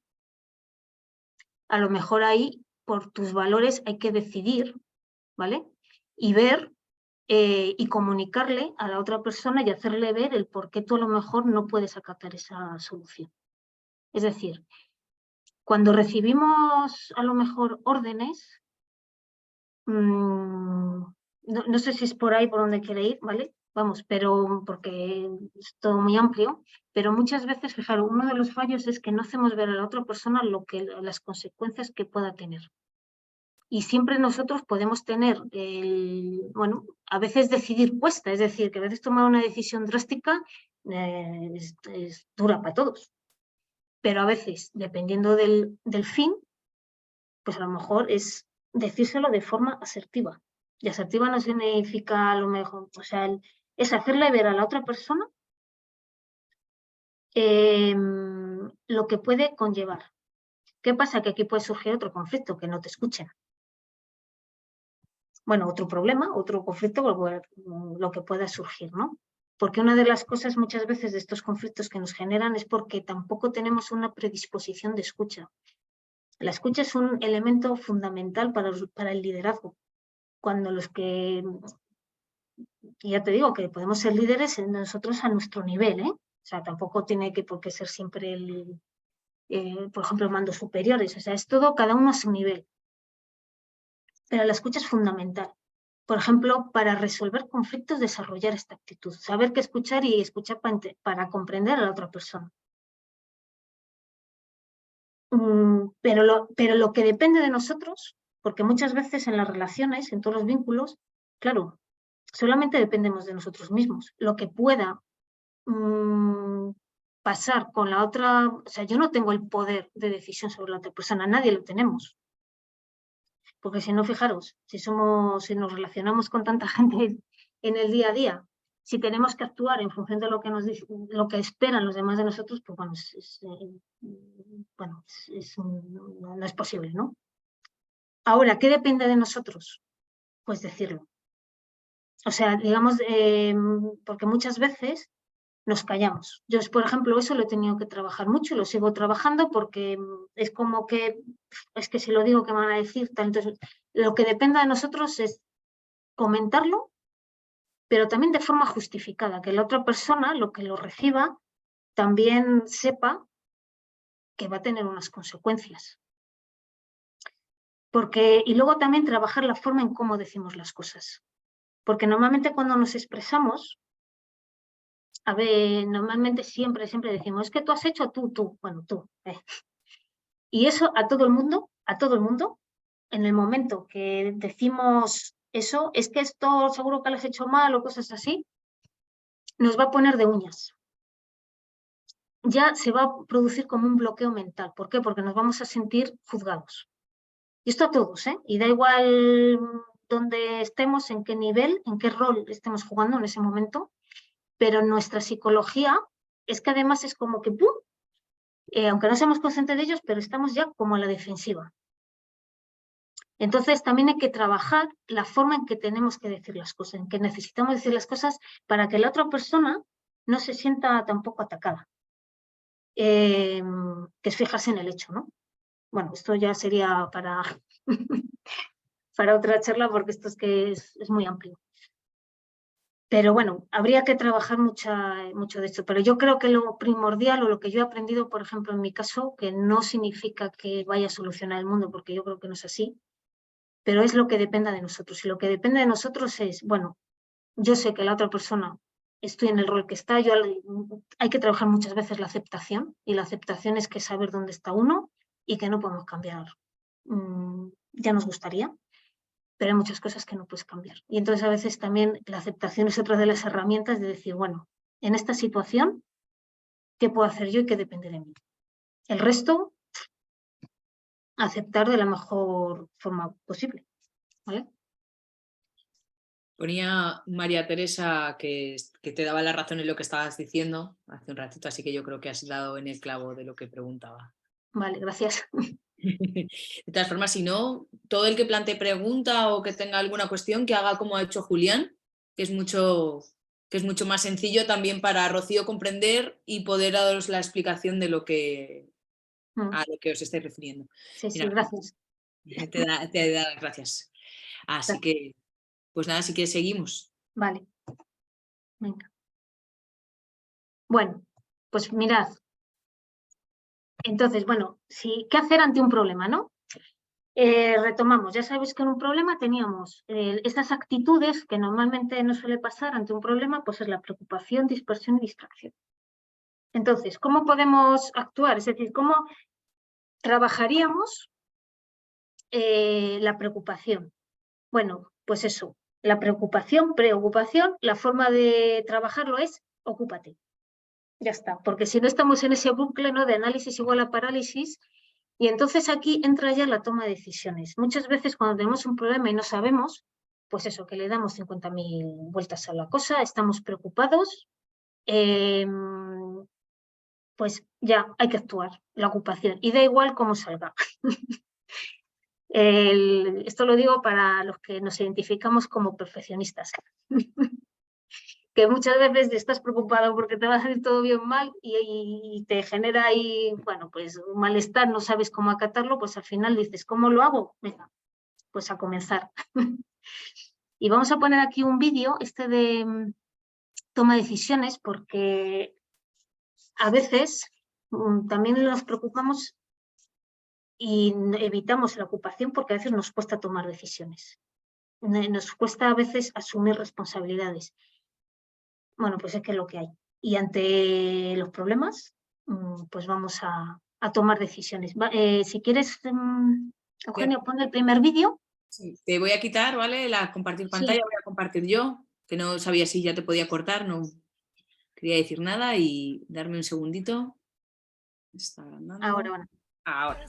a lo mejor ahí por tus valores hay que decidir, ¿vale? Y ver y comunicarle a la otra persona y hacerle ver el por qué tú a lo mejor no puedes acatar esa solución. Es decir, cuando recibimos a lo mejor órdenes, no sé si es por ahí por donde quiere ir, ¿vale? Vamos, pero porque es todo muy amplio, pero muchas veces, fijaros, uno de los fallos es que no hacemos ver a la otra persona las consecuencias que pueda tener. Y siempre nosotros podemos tener, bueno, a veces decidir cuesta, es decir, que a veces tomar una decisión drástica es dura para todos. Pero a veces, dependiendo del fin, pues a lo mejor es decírselo de forma asertiva. Y asertiva no significa a lo mejor, o sea, es hacerle ver a la otra persona lo que puede conllevar. ¿Qué pasa? Que aquí puede surgir otro conflicto, que no te escuchen. bueno, otro problema, otro conflicto, lo que pueda surgir, ¿no? Porque una de las cosas muchas veces de estos conflictos que nos generan es porque tampoco tenemos una predisposición de escucha. La escucha es un elemento fundamental para el liderazgo. Cuando los que, ya te digo, que podemos ser líderes nosotros a nuestro nivel, ¿eh? O sea, tampoco tiene por qué ser siempre por ejemplo, mandos superiores. O sea, es todo cada uno a su nivel. Pero la escucha es fundamental. Por ejemplo, para resolver conflictos, desarrollar esta actitud. Saber qué escuchar y escuchar para comprender a la otra persona. Pero lo que depende de nosotros, porque muchas veces en las relaciones, en todos los vínculos, claro, solamente dependemos de nosotros mismos. Lo que pueda pasar con la otra, o sea, yo no tengo el poder de decisión sobre la otra persona, nadie lo tenemos. Porque si no, fijaros, si nos relacionamos con tanta gente en el día a día, si tenemos que actuar en función de lo que lo que esperan los demás de nosotros, pues bueno, no es posible, ¿no? Ahora, ¿qué depende de nosotros? Pues decirlo. O sea, digamos, porque muchas veces nos callamos. Yo, por ejemplo, eso lo he tenido que trabajar mucho y lo sigo trabajando porque es como que, es que si lo digo, ¿qué van a decir? Entonces, lo que dependa de nosotros es comentarlo, pero también de forma justificada, que la otra persona, lo que lo reciba, también sepa que va a tener unas consecuencias. Y luego también trabajar la forma en cómo decimos las cosas. Porque normalmente cuando nos expresamos, a ver, normalmente siempre decimos, es que tú has hecho tú, bueno, tú. Y eso a todo el mundo, en el momento que decimos eso, es que esto seguro que lo has hecho mal o cosas así, nos va a poner de uñas. Ya se va a producir como un bloqueo mental. ¿Por qué? Porque nos vamos a sentir juzgados. Y esto a todos, ¿eh? Y da igual dónde estemos, en qué nivel, en qué rol estemos jugando en ese momento, pero nuestra psicología es que además es como que ¡pum! Aunque no seamos conscientes de ellos, pero estamos ya como a la defensiva. Entonces también hay que trabajar la forma en que tenemos que decir las cosas, en que necesitamos decir las cosas para que la otra persona no se sienta tampoco atacada. Que es fijarse en el hecho, ¿no? Bueno, esto ya sería para, para otra charla porque esto es muy amplio. Pero bueno, habría que trabajar mucho de esto. Pero yo creo que lo primordial o lo que yo he aprendido, por ejemplo, en mi caso, que no significa que vaya a solucionar el mundo, porque yo creo que no es así, pero es lo que dependa de nosotros. Y lo que depende de nosotros es, bueno, yo sé que la otra persona, estoy en el rol que está, hay que trabajar muchas veces la aceptación, y la aceptación es que saber dónde está uno y que no podemos cambiar. Ya nos gustaría, pero hay muchas cosas que no puedes cambiar. Y entonces a veces también la aceptación es otra de las herramientas de decir, bueno, en esta situación, ¿qué puedo hacer yo y qué depende de mí? El resto, aceptar de la mejor forma posible, ¿vale? Ponía María Teresa que te daba la razón en lo que estabas diciendo hace un ratito, así que yo creo que has dado en el clavo de lo que preguntaba. Vale, gracias. De todas formas, si no, todo el que plantee pregunta o que tenga alguna cuestión, que haga como ha hecho Julián, que es mucho más sencillo también para Rocío comprender y poder daros la explicación de a lo que os estáis refiriendo. Sí, Mira, gracias. te da las gracias. Así que, pues nada, así que seguimos. Vale. Venga. Bueno, pues mirad. Entonces, bueno, ¿qué hacer ante un problema, no? Retomamos, ya sabéis que en un problema teníamos estas actitudes que normalmente no suele pasar ante un problema, pues es la preocupación, dispersión y distracción. Entonces, ¿cómo podemos actuar? Es decir, ¿cómo trabajaríamos la preocupación? Bueno, pues eso, la preocupación, preocupación, la forma de trabajarlo es ocúpate. Ya está, porque si no estamos en ese bucle, ¿no?, de análisis igual a parálisis, y entonces aquí entra ya la toma de decisiones. Muchas veces cuando tenemos un problema y no sabemos, pues eso, que le damos 50.000 vueltas a la cosa, estamos preocupados, pues ya hay que actuar, la ocupación, y da igual cómo salga. Esto lo digo para los que nos identificamos como perfeccionistas. Que muchas veces estás preocupado porque te va a salir todo bien mal y te genera ahí, bueno, pues un malestar, no sabes cómo acatarlo, pues al final dices, ¿cómo lo hago? Venga, pues a comenzar. Y vamos a poner aquí un vídeo, de toma de decisiones, porque a veces también nos preocupamos y evitamos la ocupación porque a veces nos cuesta tomar decisiones. Nos cuesta a veces asumir responsabilidades. Bueno, pues es que es lo que hay. Y ante los problemas, pues vamos a tomar decisiones. Si quieres, Eugenio, pon el primer vídeo. Sí, te voy a quitar, ¿vale? La compartir pantalla, Sí. voy a compartir yo, que no sabía si ya te podía cortar, no quería decir nada y darme un segundito. Está agrandando. Ahora, bueno. Ahora.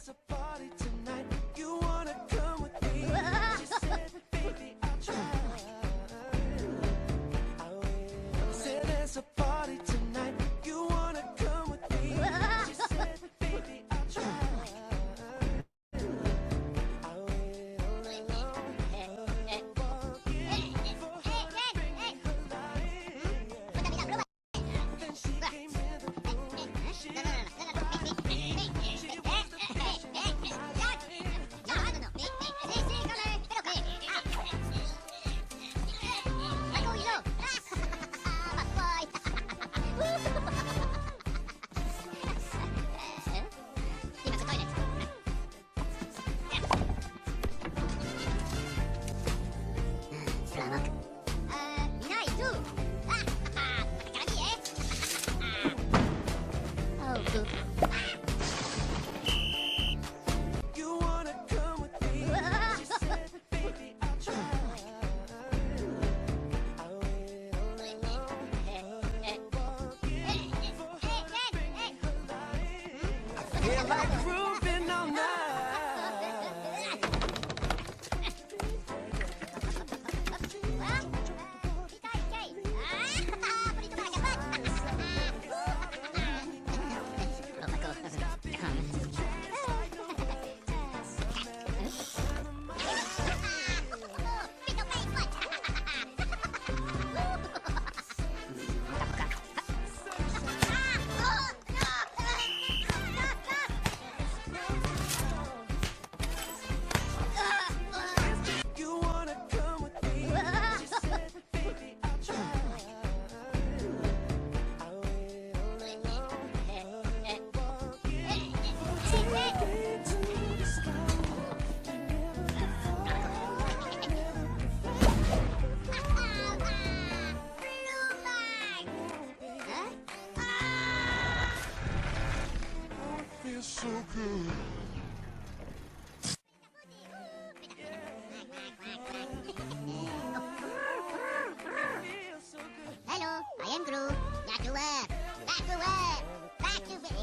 Hello, I am Groot. Back to work. Back to work. Back to work.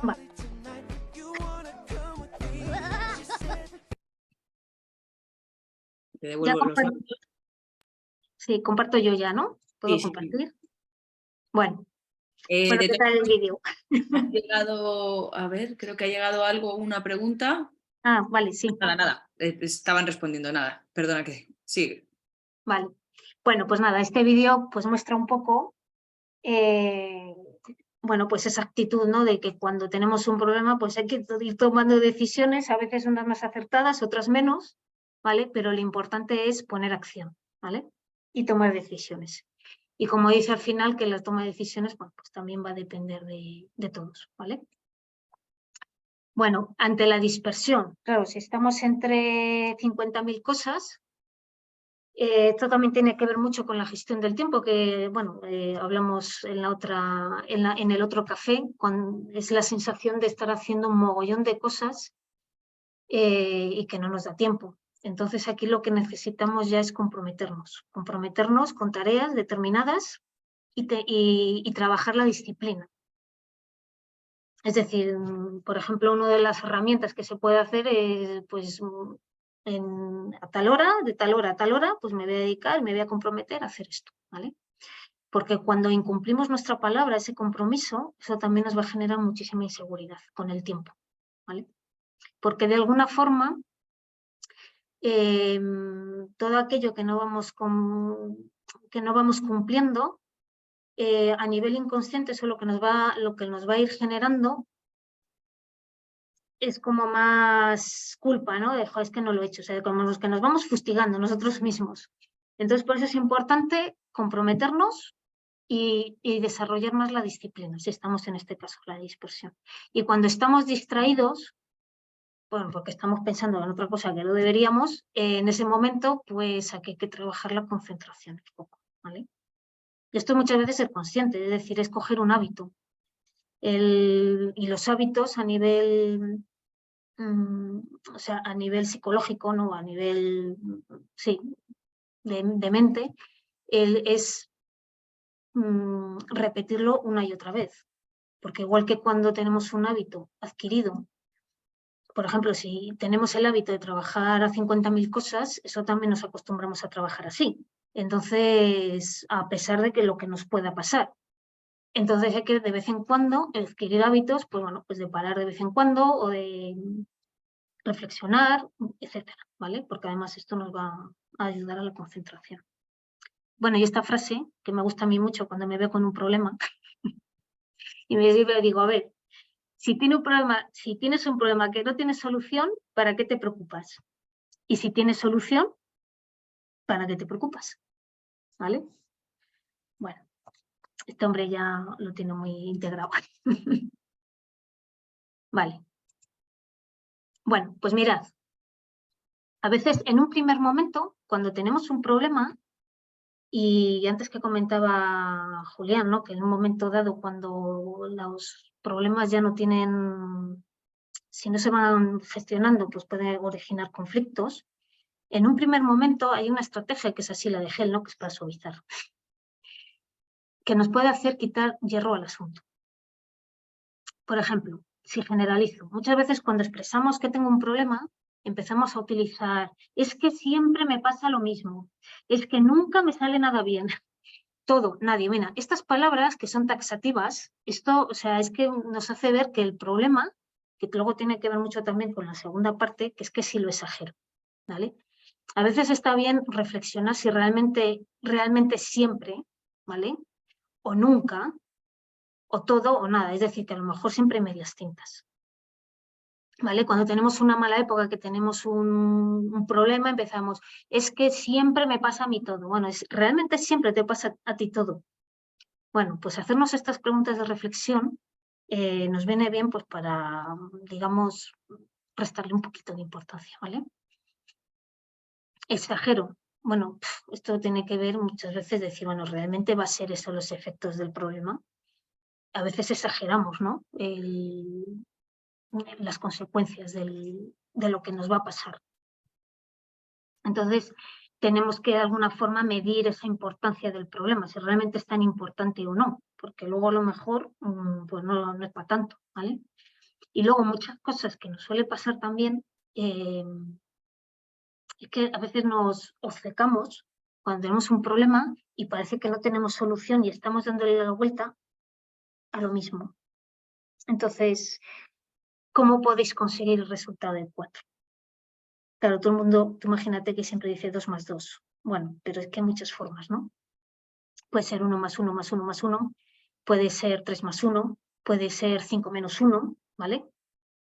Vale. Te Ya devuelvo los comparto. datos. Sí, comparto yo ya, ¿no? ¿Puedo Sí, sí. compartir? Bueno, De ¿qué tal el vídeo? Ha llegado, a ver, creo que ha llegado algo, una pregunta. Ah, vale, sí. Nada. Estaban respondiendo, nada. Perdona que sigue. Vale. Bueno, pues nada, este vídeo pues muestra un poco, bueno, pues esa actitud, ¿no? De que cuando tenemos un problema, pues hay que ir tomando decisiones, a veces unas más acertadas, otras menos, ¿vale? Pero lo importante es poner acción, ¿vale? Y tomar decisiones. Y como dice al final, que la toma de decisiones, bueno, pues también va a depender de todos, ¿vale? Bueno, ante la dispersión, claro, si estamos entre 50.000 cosas, esto también tiene que ver mucho con la gestión del tiempo, que bueno, hablamos en el otro café, es la sensación de estar haciendo un mogollón de cosas y que no nos da tiempo. Entonces aquí lo que necesitamos ya es comprometernos con tareas determinadas y trabajar la disciplina. Es decir, por ejemplo, una de las herramientas que se puede hacer es, pues, a tal hora, de tal hora a tal hora, pues me voy a dedicar, me voy a comprometer a hacer esto, ¿vale? Porque cuando incumplimos nuestra palabra, ese compromiso, eso también nos va a generar muchísima inseguridad con el tiempo, ¿vale? Porque de alguna forma, todo aquello que no vamos cumpliendo, a nivel inconsciente, eso lo que nos va a ir generando es como más culpa, ¿no? De, "Jo, es que no lo he hecho", o sea, como los que nos vamos fustigando nosotros mismos. Entonces, por eso es importante comprometernos y desarrollar más la disciplina, si estamos en este caso, la dispersión. Y cuando estamos distraídos, bueno, porque estamos pensando en otra cosa que no deberíamos, en ese momento, pues aquí hay que trabajar la concentración un poco, ¿vale? Y esto muchas veces es consciente, es decir, es coger un hábito. Y los hábitos a nivel, o sea, a nivel psicológico, ¿no? A nivel, sí, de mente, es repetirlo una y otra vez. Porque igual que cuando tenemos un hábito adquirido, por ejemplo, si tenemos el hábito de trabajar a 50.000 cosas, eso también nos acostumbramos a trabajar así. Entonces, a pesar de que lo que nos pueda pasar. Entonces hay que de vez en cuando adquirir hábitos, pues bueno, pues de parar de vez en cuando o de reflexionar, etcétera, ¿vale? Porque además esto nos va a ayudar a la concentración. Bueno, y esta frase, que me gusta a mí mucho cuando me veo con un problema, y me digo, a ver, si tienes un problema que no tiene solución, ¿para qué te preocupas? Y si tienes solución, ¿para qué te preocupas? ¿Vale? Bueno, este hombre ya lo tiene muy integrado. Vale. Bueno, pues mirad. A veces, en un primer momento, cuando tenemos un problema, y antes que comentaba Julián, ¿no? Que en un momento dado, cuando los problemas ya no tienen, si no se van gestionando, pues puede originar conflictos. En un primer momento hay una estrategia que es así, la de gel, ¿no? Que es para suavizar, que nos puede hacer quitar hierro al asunto. Por ejemplo, si generalizo, muchas veces cuando expresamos que tengo un problema, empezamos a utilizar, es que siempre me pasa lo mismo, es que nunca me sale nada bien, todo, nadie. Mira, estas palabras que son taxativas, esto, o sea, es que nos hace ver que el problema, que luego tiene que ver mucho también con la segunda parte, que es que sí lo exagero, ¿vale? A veces está bien reflexionar si realmente siempre, ¿vale? O nunca, o todo o nada, es decir, que a lo mejor siempre hay medias tintas. ¿Vale? Cuando tenemos una mala época, que tenemos un problema, empezamos, es que siempre me pasa a mí todo. Bueno, realmente siempre te pasa a ti todo. Bueno, pues hacernos estas preguntas de reflexión nos viene bien pues para, digamos, restarle un poquito de importancia, ¿vale? Exagero. Bueno, esto tiene que ver muchas veces decir, bueno, ¿realmente va a ser eso los efectos del problema? A veces exageramos, ¿no? Las consecuencias de lo que nos va a pasar. Entonces, tenemos que de alguna forma medir esa importancia del problema, si realmente es tan importante o no, porque luego a lo mejor pues no es para tanto, ¿vale? Y luego muchas cosas que nos suele pasar también es que a veces nos obcecamos cuando tenemos un problema y parece que no tenemos solución y estamos dándole la vuelta a lo mismo. Entonces, ¿cómo podéis conseguir el resultado de 4? Claro, todo el mundo, tú imagínate que siempre dice 2 más 2. Bueno, pero es que hay muchas formas, ¿no? Puede ser 1 más 1 más 1 más 1, puede ser 3 más 1, puede ser 5 menos 1, ¿vale?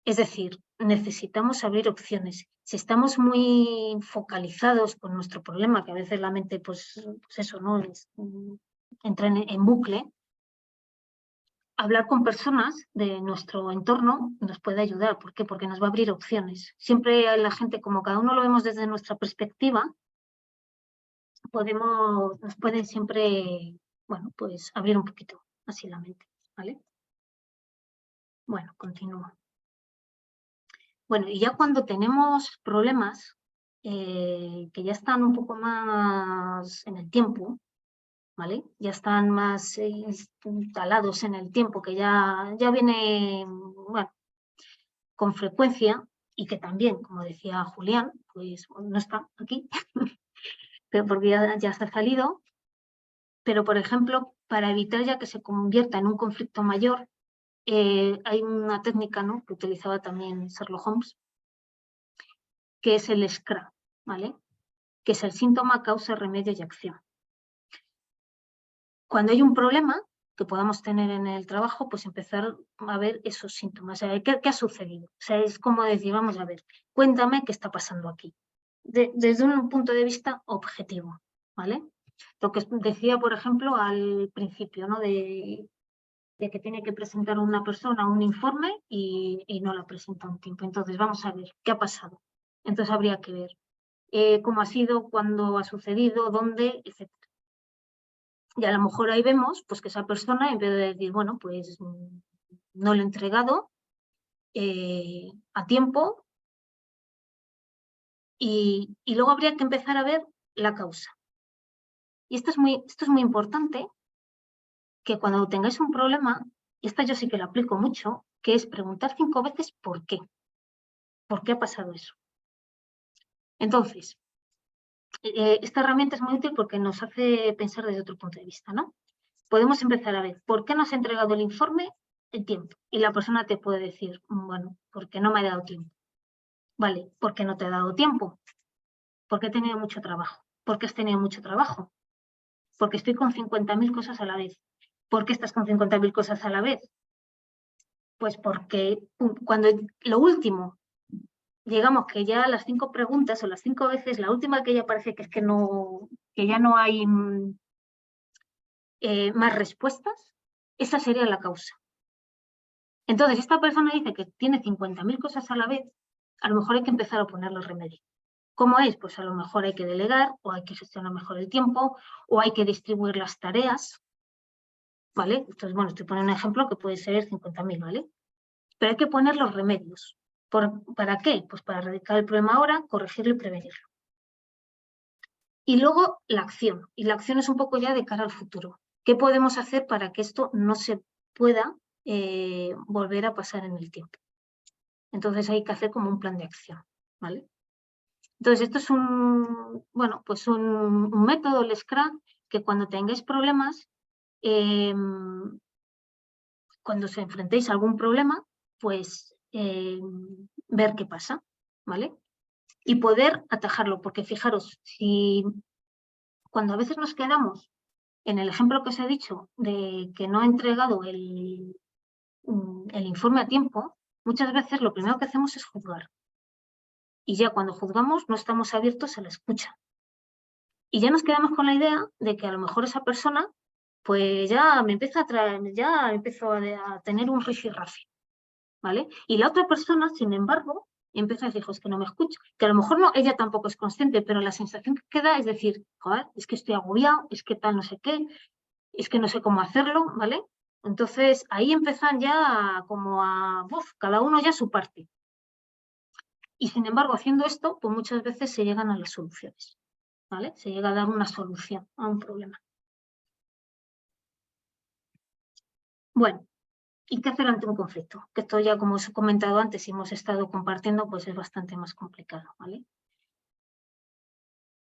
Es decir, necesitamos abrir opciones. Si estamos muy focalizados con nuestro problema, que a veces la mente, pues eso, ¿no? Entra en bucle, hablar con personas de nuestro entorno nos puede ayudar. ¿Por qué? Porque nos va a abrir opciones. Siempre la gente, como cada uno lo vemos desde nuestra perspectiva, nos puede siempre, bueno, pues abrir un poquito así la mente, ¿vale? Bueno, continúo. Bueno, y ya cuando tenemos problemas que ya están un poco más en el tiempo, ¿vale? Ya están más instalados en el tiempo, que ya viene, bueno, con frecuencia, y que también, como decía Julián, pues no está aquí, pero porque ya se ha salido, pero por ejemplo, para evitar ya que se convierta en un conflicto mayor, hay una técnica, ¿no?, que utilizaba también Sherlock Holmes, que es el SCRA, ¿vale?, que es el síntoma, causa, remedio y acción. Cuando hay un problema que podamos tener en el trabajo, pues empezar a ver esos síntomas. O sea, ¿qué ha sucedido? O sea, es como decir, vamos a ver, cuéntame qué está pasando aquí, desde un punto de vista objetivo, ¿vale? Lo que decía, por ejemplo, al principio, ¿no?, de que tiene que presentar una persona un informe y no la presenta a un tiempo. Entonces, vamos a ver, ¿qué ha pasado? Entonces, habría que ver cómo ha sido, cuándo ha sucedido, dónde, etc. Y a lo mejor ahí vemos pues, que esa persona, en vez de decir, bueno, pues no lo he entregado a tiempo, y luego habría que empezar a ver la causa. Y esto es muy importante, que cuando tengáis un problema, y esta yo sí que la aplico mucho, que es preguntar 5 veces por qué. ¿Por qué ha pasado eso? Entonces, esta herramienta es muy útil porque nos hace pensar desde otro punto de vista, ¿no? Podemos empezar a ver por qué no has entregado el informe en tiempo. Y la persona te puede decir, bueno, porque no me ha dado tiempo. Vale, ¿por qué no te ha dado tiempo? Porque he tenido mucho trabajo. ¿Por qué has tenido mucho trabajo? Porque estoy con 50.000 cosas a la vez. ¿Por qué estás con 50.000 cosas a la vez? Pues porque cuando lo último, digamos que ya las 5 preguntas o las 5 veces, la última que ya parece que es que ya no hay más respuestas, esa sería la causa. Entonces, esta persona dice que tiene 50.000 cosas a la vez, a lo mejor hay que empezar a ponerle remedio. ¿Cómo es? Pues a lo mejor hay que delegar, o hay que gestionar mejor el tiempo, o hay que distribuir las tareas, ¿vale? Entonces, bueno, estoy poniendo un ejemplo que puede ser 50.000, ¿vale? Pero hay que poner los remedios. ¿Para qué? Pues para erradicar el problema ahora, corregirlo y prevenirlo. Y luego la acción. Y la acción es un poco ya de cara al futuro. ¿Qué podemos hacer para que esto no se pueda volver a pasar en el tiempo? Entonces hay que hacer como un plan de acción, ¿vale? Entonces esto es un método, el Scrum, que cuando tengáis problemas, cuando os enfrentéis a algún problema, pues ver qué pasa, ¿vale? Y poder atajarlo, porque fijaros, si cuando a veces nos quedamos en el ejemplo que os he dicho de que no he entregado el informe a tiempo, muchas veces lo primero que hacemos es juzgar. Y ya cuando juzgamos no estamos abiertos a la escucha. Y ya nos quedamos con la idea de que a lo mejor esa persona pues ya me empieza a traer, ya empiezo a tener un rifirrafe, ¿vale? Y la otra persona, sin embargo, empieza a decir, es que no me escucha, que a lo mejor no, ella tampoco es consciente, pero la sensación que queda es decir, joder, es que estoy agobiado, es que tal no sé qué, es que no sé cómo hacerlo, ¿vale? Entonces ahí empiezan ya como cada uno ya su parte. Y sin embargo, haciendo esto, pues muchas veces se llegan a las soluciones, ¿vale? Se llega a dar una solución a un problema. Bueno, ¿y qué hacer ante un conflicto? Que esto ya, como os he comentado antes y hemos estado compartiendo, pues es bastante más complicado, ¿vale?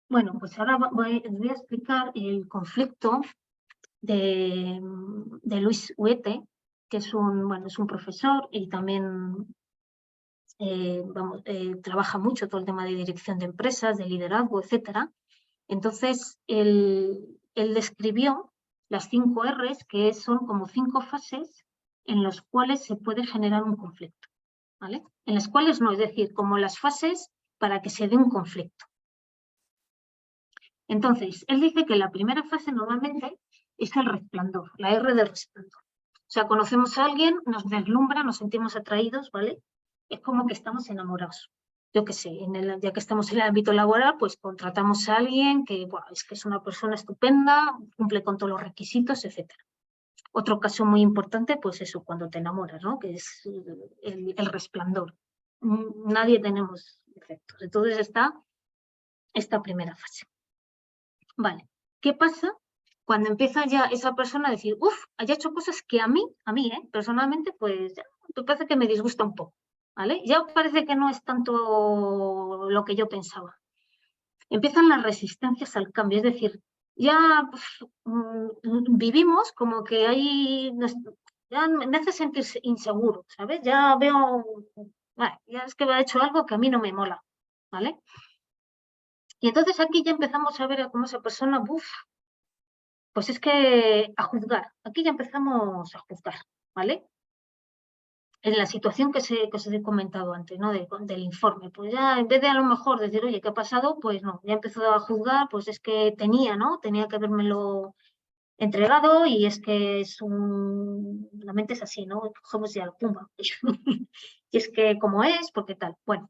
Bueno, pues ahora os voy a explicar el conflicto de Luis Huete, que es un profesor y también trabaja mucho todo el tema de dirección de empresas, de liderazgo, etcétera. Entonces, él describió las 5 R's, que son como 5 fases en las cuales se puede generar un conflicto, ¿vale? En las cuales no, es decir, como las fases para que se dé un conflicto. Entonces, él dice que la primera fase normalmente es el resplandor, la R del resplandor. O sea, conocemos a alguien, nos deslumbra, nos sentimos atraídos, ¿vale? Es como que estamos enamorados. Yo qué sé, ya que estamos en el ámbito laboral, pues contratamos a alguien que es una persona estupenda, cumple con todos los requisitos, etc. Otro caso muy importante, pues eso, cuando te enamoras, ¿no? Que es el resplandor. Nadie tenemos defectos. Entonces está esta primera fase. Vale, ¿qué pasa cuando empieza ya esa persona a decir, haya hecho cosas que a mí, personalmente, pues ya, me parece que me disgusta un poco, ¿vale? Ya parece que no es tanto lo que yo pensaba. Empiezan las resistencias al cambio, es decir, ya vivimos como que ahí ya me hace sentir inseguro, ¿sabes? Ya veo, bueno, ya es que me ha hecho algo que a mí no me mola, ¿vale? Y entonces aquí ya empezamos a ver a cómo esa persona, pues es que a juzgar, aquí ya empezamos a juzgar, ¿vale? En la situación que os he comentado antes, ¿no? Del informe, pues ya en vez de a lo mejor decir, oye, ¿qué ha pasado? Pues no, ya empezó a juzgar, pues es que tenía, ¿no? Tenía que habérmelo entregado y es que la mente es así, ¿no? Cogemos ya, pumba. Y es que como es, porque tal. Bueno,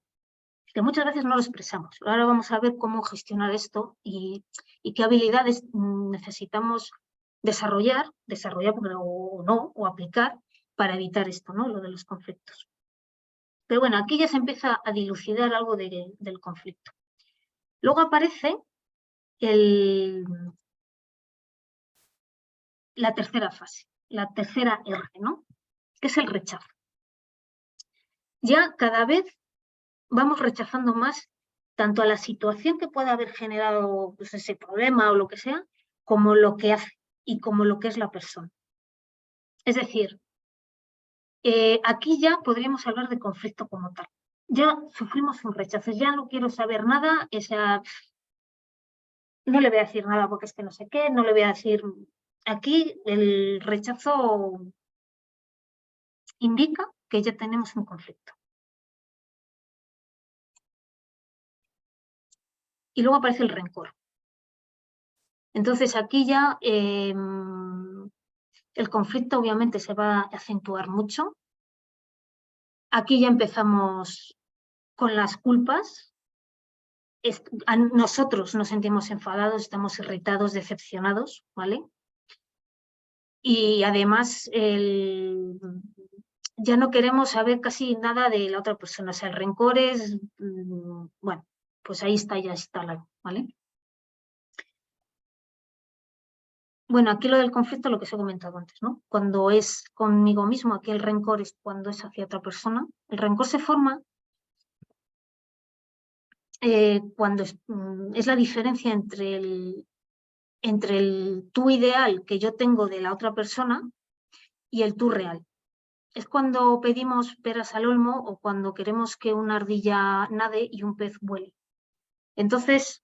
que muchas veces no lo expresamos. Ahora vamos a ver cómo gestionar esto y qué habilidades necesitamos desarrollar o no, o aplicar para evitar esto, ¿no? Lo de los conflictos. Pero bueno, aquí ya se empieza a dilucidar algo del conflicto. Luego aparece la tercera fase, la tercera R, ¿no? Que es el rechazo. Ya cada vez vamos rechazando más tanto a la situación que pueda haber generado pues, ese problema o lo que sea, como lo que hace y como lo que es la persona. Es decir, aquí ya podríamos hablar de conflicto como tal. Ya sufrimos un rechazo, ya no quiero saber nada, no le voy a decir nada porque es que no sé qué, no le voy a decir... Aquí el rechazo indica que ya tenemos un conflicto. Y luego aparece el rencor. Entonces aquí ya el conflicto obviamente se va a acentuar mucho. Aquí ya empezamos con las culpas. Nosotros nos sentimos enfadados, estamos irritados, decepcionados, ¿vale? Y además ya no queremos saber casi nada de la otra persona. O sea, el rencor es, bueno, pues ahí está ya instalado, ¿vale? Bueno, aquí lo del conflicto, lo que os he comentado antes, ¿no? Cuando es conmigo mismo, aquí el rencor es cuando es hacia otra persona. El rencor se forma cuando es la diferencia entre el tú ideal que yo tengo de la otra persona y el tú real. Es cuando pedimos peras al olmo o cuando queremos que una ardilla nade y un pez vuele. Entonces,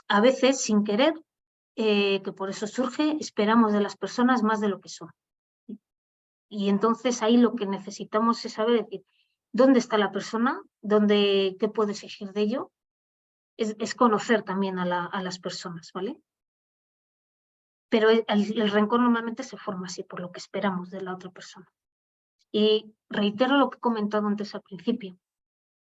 a veces, sin querer, que por eso surge, esperamos de las personas más de lo que son. Y entonces ahí lo que necesitamos es saber decir, ¿dónde está la persona? ¿Qué puedo exigir de ello? Es conocer también a las personas, ¿vale? Pero el rencor normalmente se forma así, por lo que esperamos de la otra persona. Y reitero lo que he comentado antes al principio,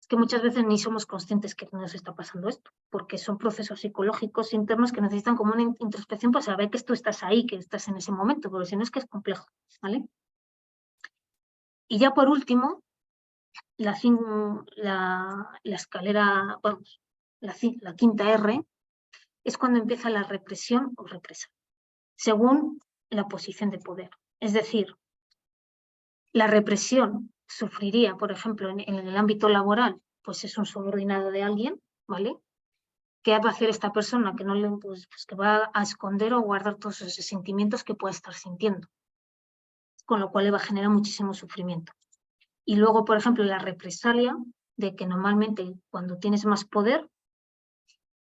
es que muchas veces ni somos conscientes que nos está pasando esto, porque son procesos psicológicos internos que necesitan como una introspección para saber que tú estás ahí, que estás en ese momento, porque si no es que es complejo, ¿vale? Y ya por último, la escalera, vamos, la quinta R, es cuando empieza la represión o represa, según la posición de poder. Es decir, la represión sufriría, por ejemplo, en el ámbito laboral, pues es un subordinado de alguien, ¿vale? ¿Qué va a hacer esta persona? Que, pues que va a esconder o guardar todos esos sentimientos que pueda estar sintiendo, con lo cual le va a generar muchísimo sufrimiento. Y luego, por ejemplo, la represalia, de que normalmente cuando tienes más poder,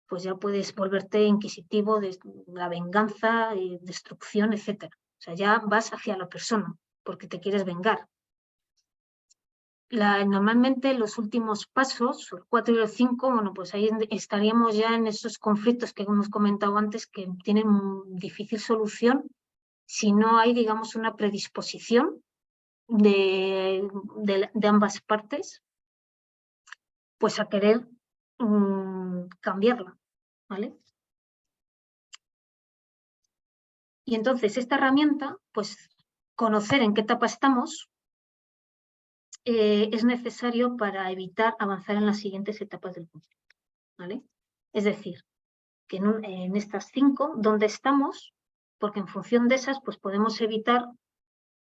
pues ya puedes volverte inquisitivo de la venganza, destrucción, etc. O sea, ya vas hacia la persona porque te quieres vengar. Normalmente los últimos pasos, el 4 y el 5, bueno, pues ahí estaríamos ya en esos conflictos que hemos comentado antes que tienen difícil solución si no hay, digamos, una predisposición de ambas partes, pues a querer cambiarla, ¿vale? Y entonces esta herramienta, pues conocer en qué etapa estamos, es necesario para evitar avanzar en las siguientes etapas del conflicto, ¿vale? Es decir, que en estas 5, ¿dónde estamos? Porque en función de esas, pues podemos evitar,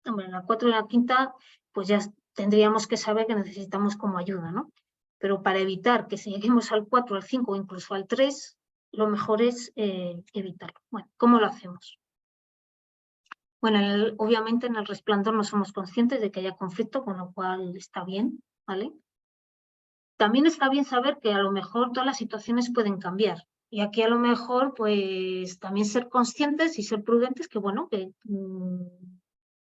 hombre, en la 4 y la 5, pues ya tendríamos que saber que necesitamos como ayuda, ¿no? Pero para evitar que si lleguemos al 4, al 5 o incluso al 3, lo mejor es evitarlo. Bueno, ¿cómo lo hacemos? Bueno, obviamente en el resplandor no somos conscientes de que haya conflicto, con lo cual está bien, ¿vale? También está bien saber que a lo mejor todas las situaciones pueden cambiar. Y aquí a lo mejor, pues, también ser conscientes y ser prudentes que, bueno, que,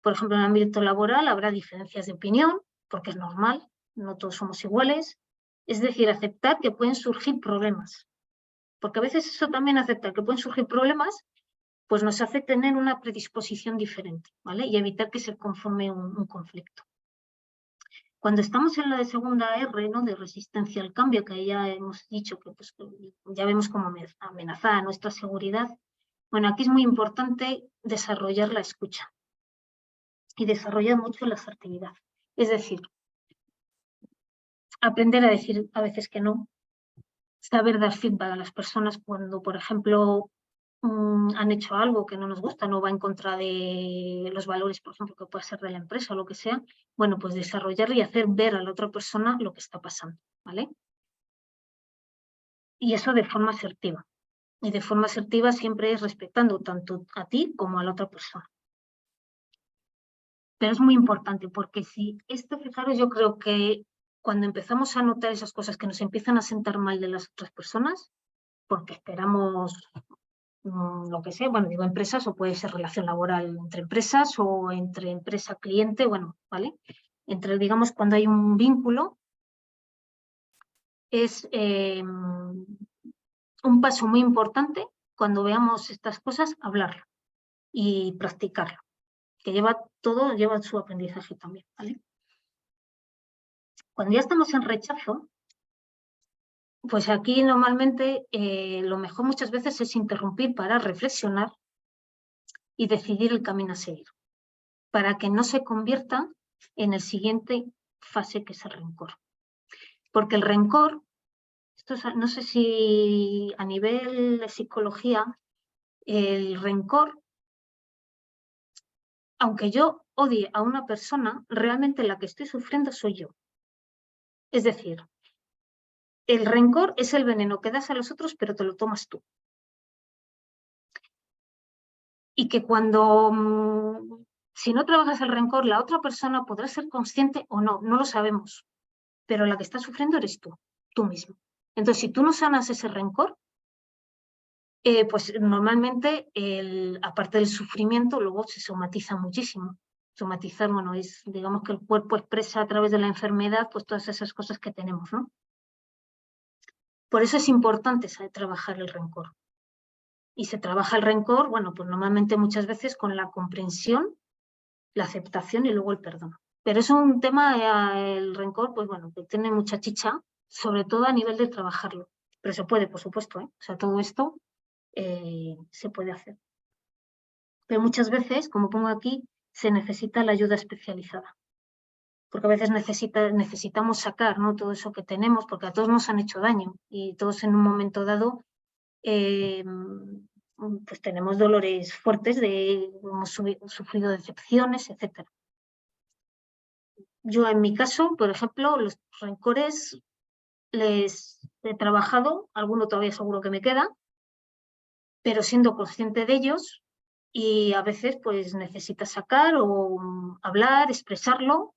por ejemplo, en el ámbito laboral habrá diferencias de opinión, porque es normal, no todos somos iguales. Es decir, aceptar que pueden surgir problemas. Porque a veces eso también, aceptar que pueden surgir problemas, pues nos hace tener una predisposición diferente, ¿vale? Y evitar que se conforme un conflicto. Cuando estamos en la de segunda R, ¿no? De resistencia al cambio, que ya hemos dicho que, pues, ya vemos como amenazada nuestra seguridad, bueno, aquí es muy importante desarrollar la escucha y desarrollar mucho la asertividad. Es decir, aprender a decir a veces que no, saber dar feedback a las personas cuando, por ejemplo, han hecho algo que no nos gusta, no va en contra de los valores, por ejemplo, que puede ser de la empresa o lo que sea, bueno, pues desarrollar y hacer ver a la otra persona lo que está pasando, ¿vale? Y eso de forma asertiva. Y de forma asertiva siempre es respetando tanto a ti como a la otra persona. Pero es muy importante porque si esto, fijaros, yo creo que cuando empezamos a notar esas cosas que nos empiezan a sentar mal de las otras personas, porque esperamos lo que sea, bueno, digo empresas o puede ser relación laboral entre empresas o entre empresa-cliente, bueno, ¿vale? Entre, digamos, cuando hay un vínculo, es un paso muy importante cuando veamos estas cosas, hablarlo y practicarlo, que lleva su aprendizaje también, ¿vale? Cuando ya estamos en rechazo, pues aquí normalmente lo mejor muchas veces es interrumpir para reflexionar y decidir el camino a seguir, para que no se convierta en el siguiente fase que es el rencor. Porque el rencor, esto es, no sé si a nivel de psicología, el rencor, aunque yo odie a una persona, realmente la que estoy sufriendo soy yo. Es decir, el rencor es el veneno que das a los otros, pero te lo tomas tú. Y que cuando, si no trabajas el rencor, la otra persona podrá ser consciente o no, no lo sabemos. Pero la que está sufriendo eres tú mismo. Entonces, si tú no sanas ese rencor, pues normalmente, aparte del sufrimiento, luego se somatiza muchísimo. Somatizar, bueno, es, digamos que el cuerpo expresa a través de la enfermedad, pues todas esas cosas que tenemos, ¿no? Por eso es importante saber trabajar el rencor. Y se trabaja el rencor, bueno, pues normalmente muchas veces con la comprensión, la aceptación y luego el perdón. Pero es un tema, el rencor, pues bueno, que tiene mucha chicha, sobre todo a nivel de trabajarlo. Pero se puede, por supuesto, ¿eh? O sea, todo esto se puede hacer. Pero muchas veces, como pongo aquí, se necesita la ayuda especializada. Porque a veces necesitamos sacar, ¿no? Todo eso que tenemos, porque a todos nos han hecho daño y todos en un momento dado pues tenemos dolores fuertes, hemos sufrido decepciones, etc. Yo en mi caso, por ejemplo, los rencores les he trabajado, alguno todavía seguro que me queda, pero siendo consciente de ellos y a veces pues necesitas sacar o hablar, expresarlo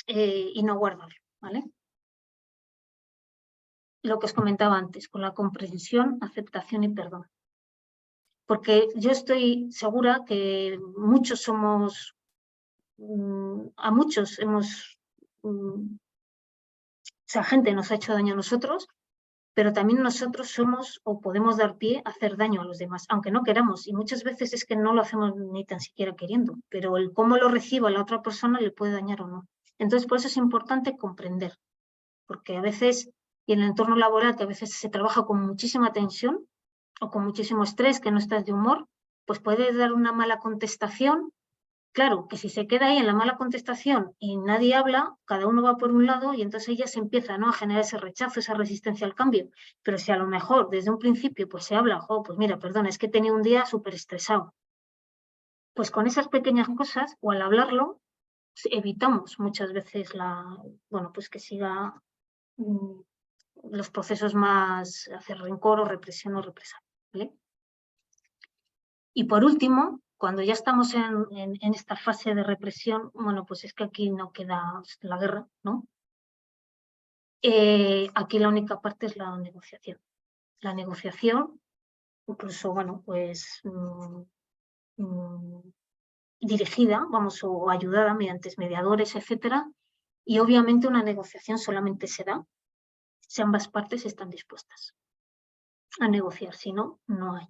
y no guardarlo, ¿vale? Lo que os comentaba antes, con la comprensión, aceptación y perdón. Porque yo estoy segura que muchos somos, a muchos hemos, esa gente nos ha hecho daño a nosotros, pero también nosotros somos o podemos dar pie a hacer daño a los demás, aunque no queramos. Y muchas veces es que no lo hacemos ni tan siquiera queriendo, pero el cómo lo reciba la otra persona le puede dañar o no. Entonces, por eso es importante comprender, porque a veces, y en el entorno laboral, que a veces se trabaja con muchísima tensión o con muchísimo estrés, que no estás de humor, pues puede dar una mala contestación. Claro, que si se queda ahí en la mala contestación y nadie habla, cada uno va por un lado y entonces ya se empieza, ¿no?, a generar ese rechazo, esa resistencia al cambio. Pero si a lo mejor desde un principio pues se habla, pues mira, perdona, es que he tenido un día súper estresado. Pues con esas pequeñas cosas, o al hablarlo, evitamos muchas veces pues que siga los procesos más hacia rencor o represión o represalia, ¿vale? Y por último, cuando ya estamos en esta fase de represión, bueno, pues es que aquí no queda la guerra, ¿no? Aquí la única parte es la negociación. La negociación, incluso, bueno, pues dirigida, vamos, o ayudada mediante mediadores, etcétera, y obviamente una negociación solamente se da si ambas partes están dispuestas a negociar, si no, no hay.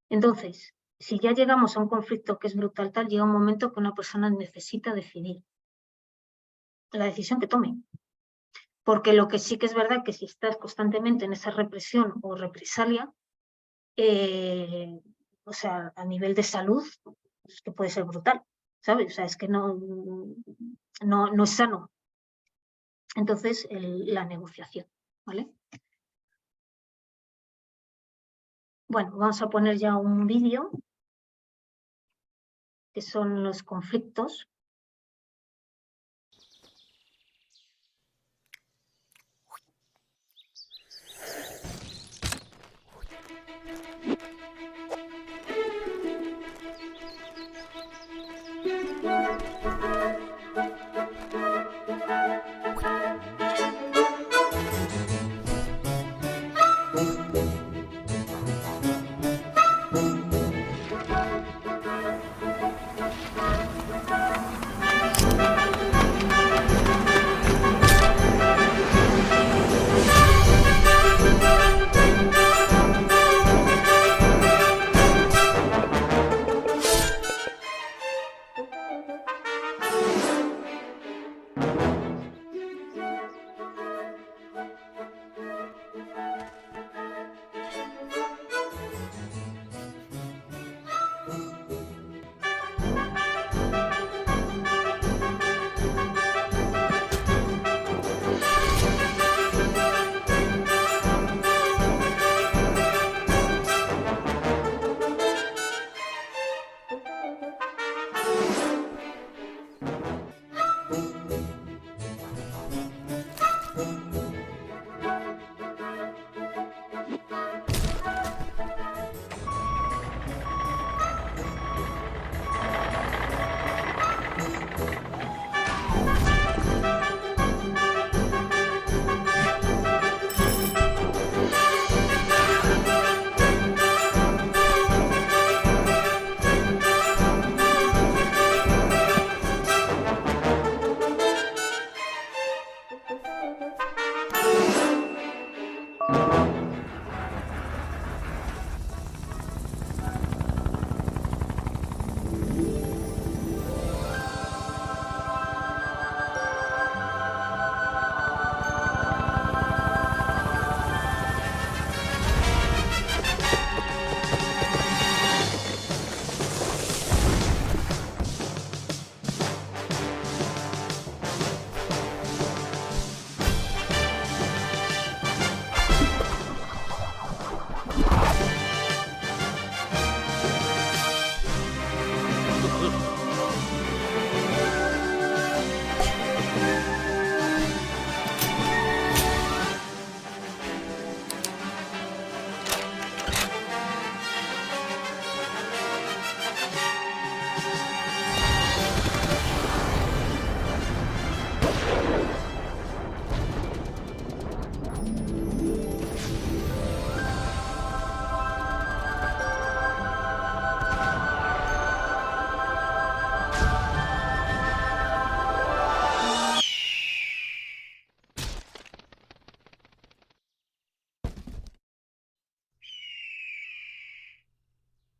Entonces, si ya llegamos a un conflicto que es brutal tal, llega un momento que una persona necesita decidir la decisión que tome. Porque lo que sí que es verdad que si estás constantemente en esa represión o represalia, o sea, a nivel de salud, es que puede ser brutal, ¿sabes? O sea, es que no es sano. Entonces, la negociación, ¿vale? Bueno, vamos a poner ya un vídeo, que son los conflictos.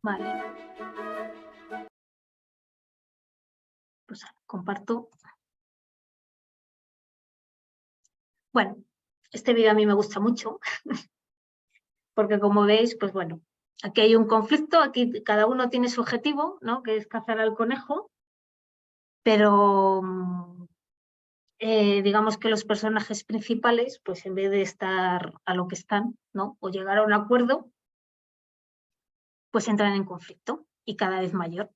Vale. Pues comparto. Bueno, este vídeo a mí me gusta mucho, porque como veis, pues bueno, aquí hay un conflicto, aquí cada uno tiene su objetivo, ¿no? Que es cazar al conejo, pero digamos que los personajes principales, pues en vez de estar a lo que están, ¿no? O llegar a un acuerdo, pues entran en conflicto y cada vez mayor,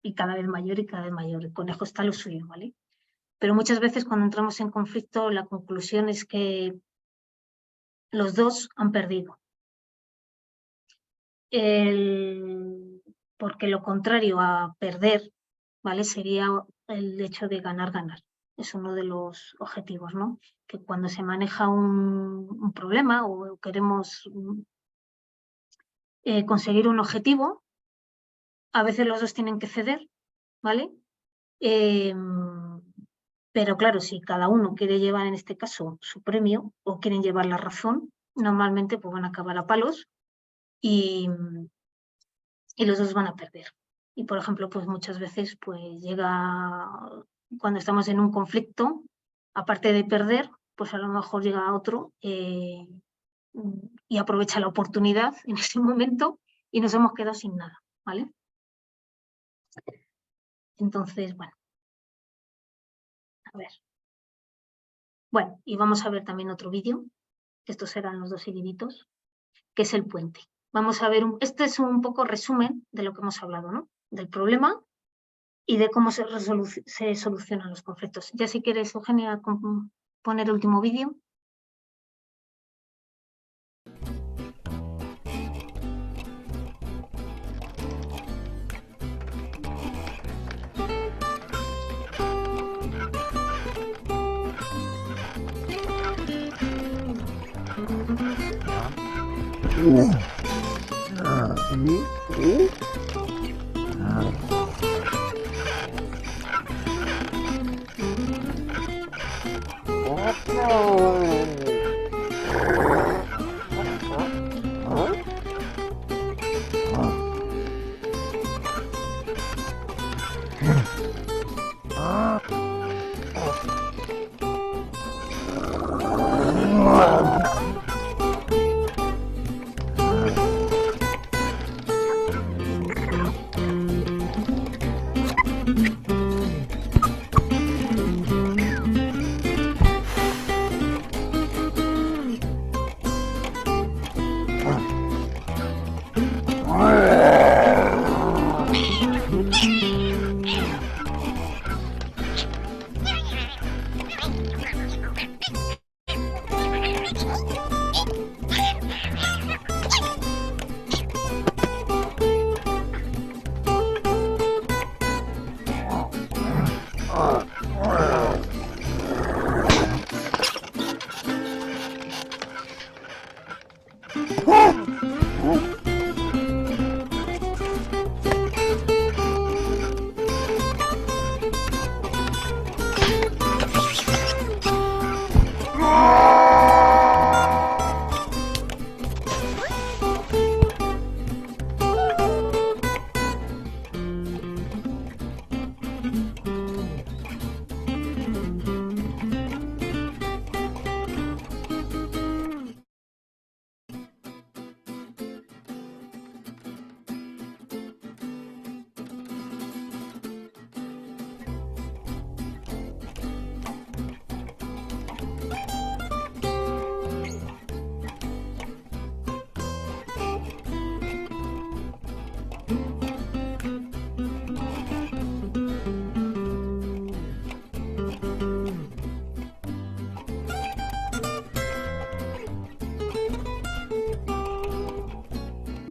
y cada vez mayor y cada vez mayor. El conejo está a lo suyo, ¿vale? Pero muchas veces cuando entramos en conflicto la conclusión es que los dos han perdido. Porque lo contrario a perder, ¿vale? Sería el hecho de ganar-ganar. Es uno de los objetivos, ¿no? Que cuando se maneja un problema o queremos conseguir un objetivo, a veces los dos tienen que ceder, ¿vale? Pero claro, si cada uno quiere llevar en este caso su premio o quieren llevar la razón, normalmente pues van a acabar a palos y los dos van a perder. Y por ejemplo, pues muchas veces pues llega, cuando estamos en un conflicto, aparte de perder, pues a lo mejor llega otro y aprovecha la oportunidad en ese momento y nos hemos quedado sin nada, ¿vale? Entonces, bueno. A ver. Bueno, y vamos a ver también otro vídeo, que estos serán los dos seguiditos, que es el puente. Vamos a ver, este es un poco resumen de lo que hemos hablado, ¿no? Del problema y de cómo se solucionan los conflictos. Ya si quieres, Eugenia, poner el último vídeo.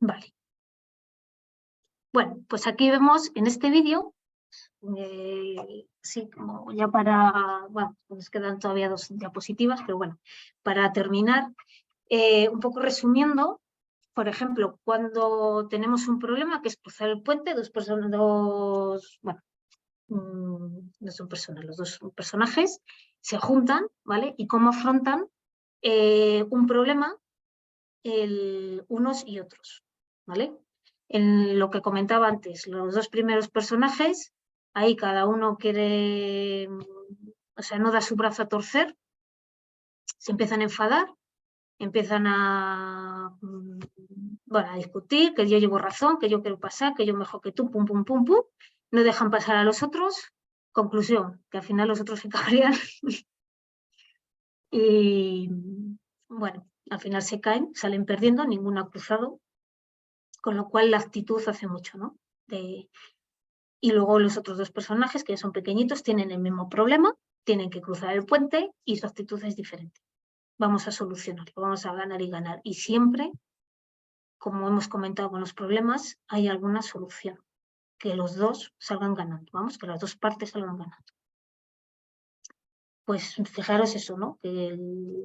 Vale. Bueno, pues aquí vemos en este vídeo, sí, como ya para, bueno, nos quedan todavía 2 diapositivas, pero bueno, para terminar, un poco resumiendo, por ejemplo, cuando tenemos un problema que es cruzar el puente, dos personas, bueno, no son personas, los dos personajes se juntan, ¿vale? Y cómo afrontan un problema unos y otros, ¿vale? En lo que comentaba antes, los dos primeros personajes, ahí cada uno quiere, o sea, no da su brazo a torcer, se empiezan a enfadar, empiezan bueno, a discutir, que yo llevo razón, que yo quiero pasar, que yo mejor que tú, pum, pum, pum, pum, no dejan pasar a los otros, conclusión, que al final los otros se cabrean y, bueno, al final se caen, salen perdiendo, ninguno ha cruzado, con lo cual la actitud hace mucho, ¿no? Y luego los otros dos personajes, que son pequeñitos, tienen el mismo problema, tienen que cruzar el puente y su actitud es diferente, vamos a solucionarlo, vamos a ganar y ganar. Y siempre, como hemos comentado con los problemas, hay alguna solución, que los dos salgan ganando, vamos, que las dos partes salgan ganando. Pues fijaros eso, ¿no? Que,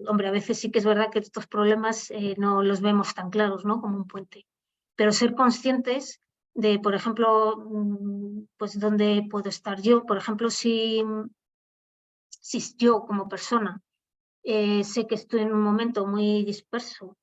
hombre, a veces sí que es verdad que estos problemas no los vemos tan claros, ¿no? Como un puente. Pero ser conscientes de, por ejemplo, pues dónde puedo estar yo. Por ejemplo, si yo como persona sé que estoy en un momento muy disperso,